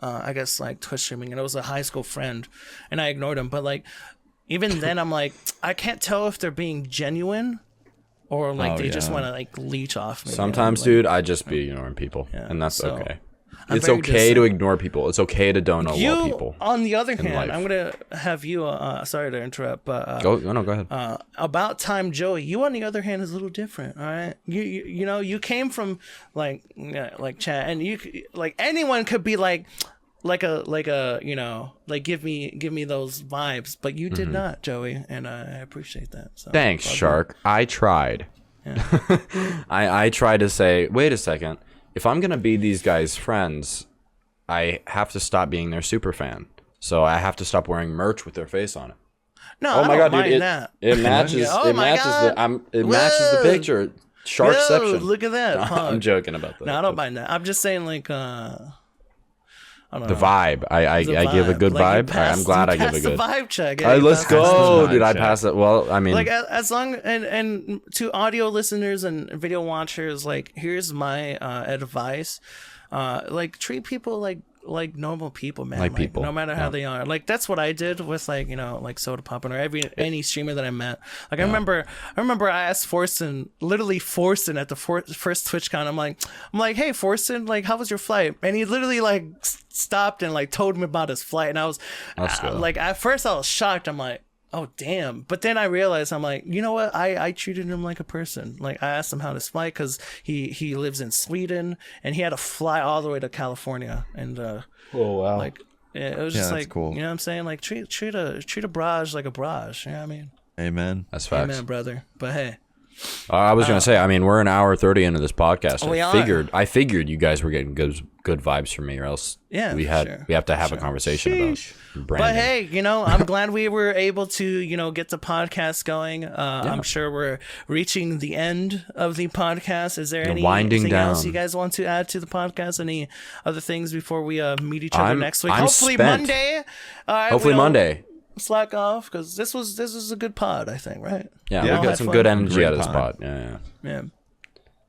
I guess like Twitch streaming, and it was a high school friend, and I ignored him. But like, even then, I'm like, I can't tell if they're being genuine. Or like they just want to like leech off me. Sometimes, dude, I just be ignoring people, and that's okay. It's okay to ignore people. It's okay to don't know what people. On the other hand, I'm gonna have you. Sorry to interrupt, but go ahead. About time, Joey. You, on the other hand, is a little different. All right, you came from like Chad, and you like anyone could be like give me those vibes, but you did not, Joey, and I appreciate that. So, thanks, Sharkk. I tried. Yeah. I tried to say, wait a second, if I'm gonna be these guys' friends, I have to stop being their super fan. So I have to stop wearing merch with their face on it. No, oh my god, dude, it matches. It matches the picture. Sharkception. Look at that. No, I'm joking about that. No, I don't mind that. I'm just saying like. The vibe. I give a good vibe. I'm glad I give a good vibe check. Let's go, dude. I pass it. Well, I mean, like as long and to audio listeners and video watchers, like here's my advice. Like treat people like normal people, man. Like people, no matter how they are. Like that's what I did with like Soda Poppin' or any streamer that I met. Like I remember I asked Forsen at the first TwitchCon. I'm like, hey Forsen, like how was your flight? And he literally like stopped and like told me about his flight, and I was like, at first I was shocked. I'm like, oh damn. But then I realized, I'm like, you know what, I treated him like a person. Like I asked him how to fly because he lives in Sweden and he had to fly all the way to California, and oh wow, like it was just like cool. You know what I'm saying? Like treat a barrage like a barrage. You know what I mean? Amen. That's facts. Amen, brother. But hey, I was gonna say, I mean, we're an hour 30 into this podcast. I figured you guys were getting good vibes from me, or else Yeah, we have to have a conversation about branding. But hey, I'm glad we were able to, get the podcast going. I'm sure we're reaching the end of the podcast. Is there anything else you guys want to add to the podcast? Any other things before we meet each other next week? Hopefully spent. Monday. Hopefully Monday. Slack off, because this was a good pod, I think, right? Yeah, we'll get some good energy out of this pod. Yeah.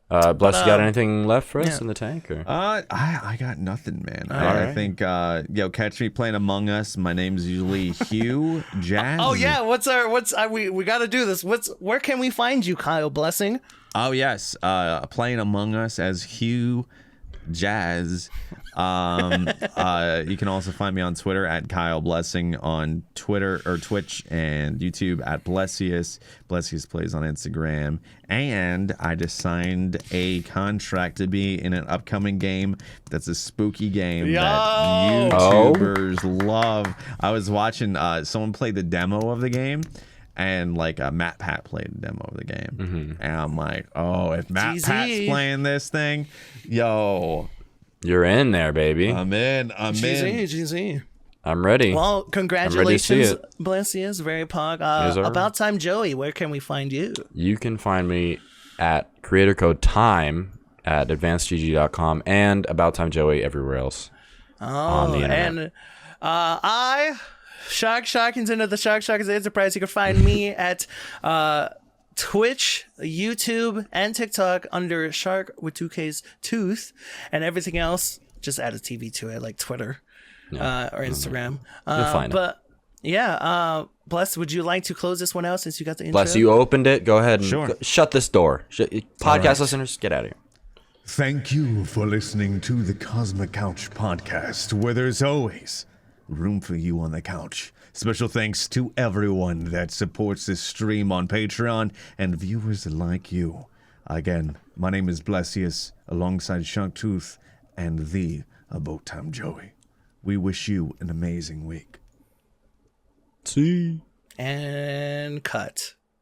Bless, you got anything left for us in the tank? Or? I got nothing, man. I think catch me playing Among Us. My name's usually Hugh Jazz. Oh yeah, we got to do this. Where can we find you, Kyle Blessing? Oh yes, playing Among Us as Hugh Jazz. You can also find me on Twitter at Kyle Blessing, on Twitter or Twitch and YouTube at Blessious. Blessious plays on Instagram. And I just signed a contract to be in an upcoming game that's a spooky game that YouTubers love. I was watching someone play the demo of the game. And Matt Pat played the demo of the game. And I'm like, oh, if Matt Pat's playing this thing, yo. You're in there, baby. I'm in. GZ. I'm ready. Well, congratulations, Blessious. Very pog. About Time Joey, where can we find you? You can find me at creator code TIME at advancedgg.com and About Time Joey everywhere else on the internet. And Sharkk into the Sharkk Enterprise. You can find me at Twitch, YouTube, and TikTok under Sharkk with 2K's Tooth, and everything else just add a TV to it, like Twitter or Instagram. You'll find it. Bless, would you like to close this one out since you got the intro? Bless, you opened it. Go ahead and shut this door. Podcast listeners, get out of here. Thank you for listening to the Cosmic Couch Podcast, where there's always room for you on the couch. Special thanks to everyone that supports this stream on Patreon and viewers like you. Again, my name is Blessious, alongside Sharkktooth and the About Time Joey. We wish you an amazing week. See. And cut.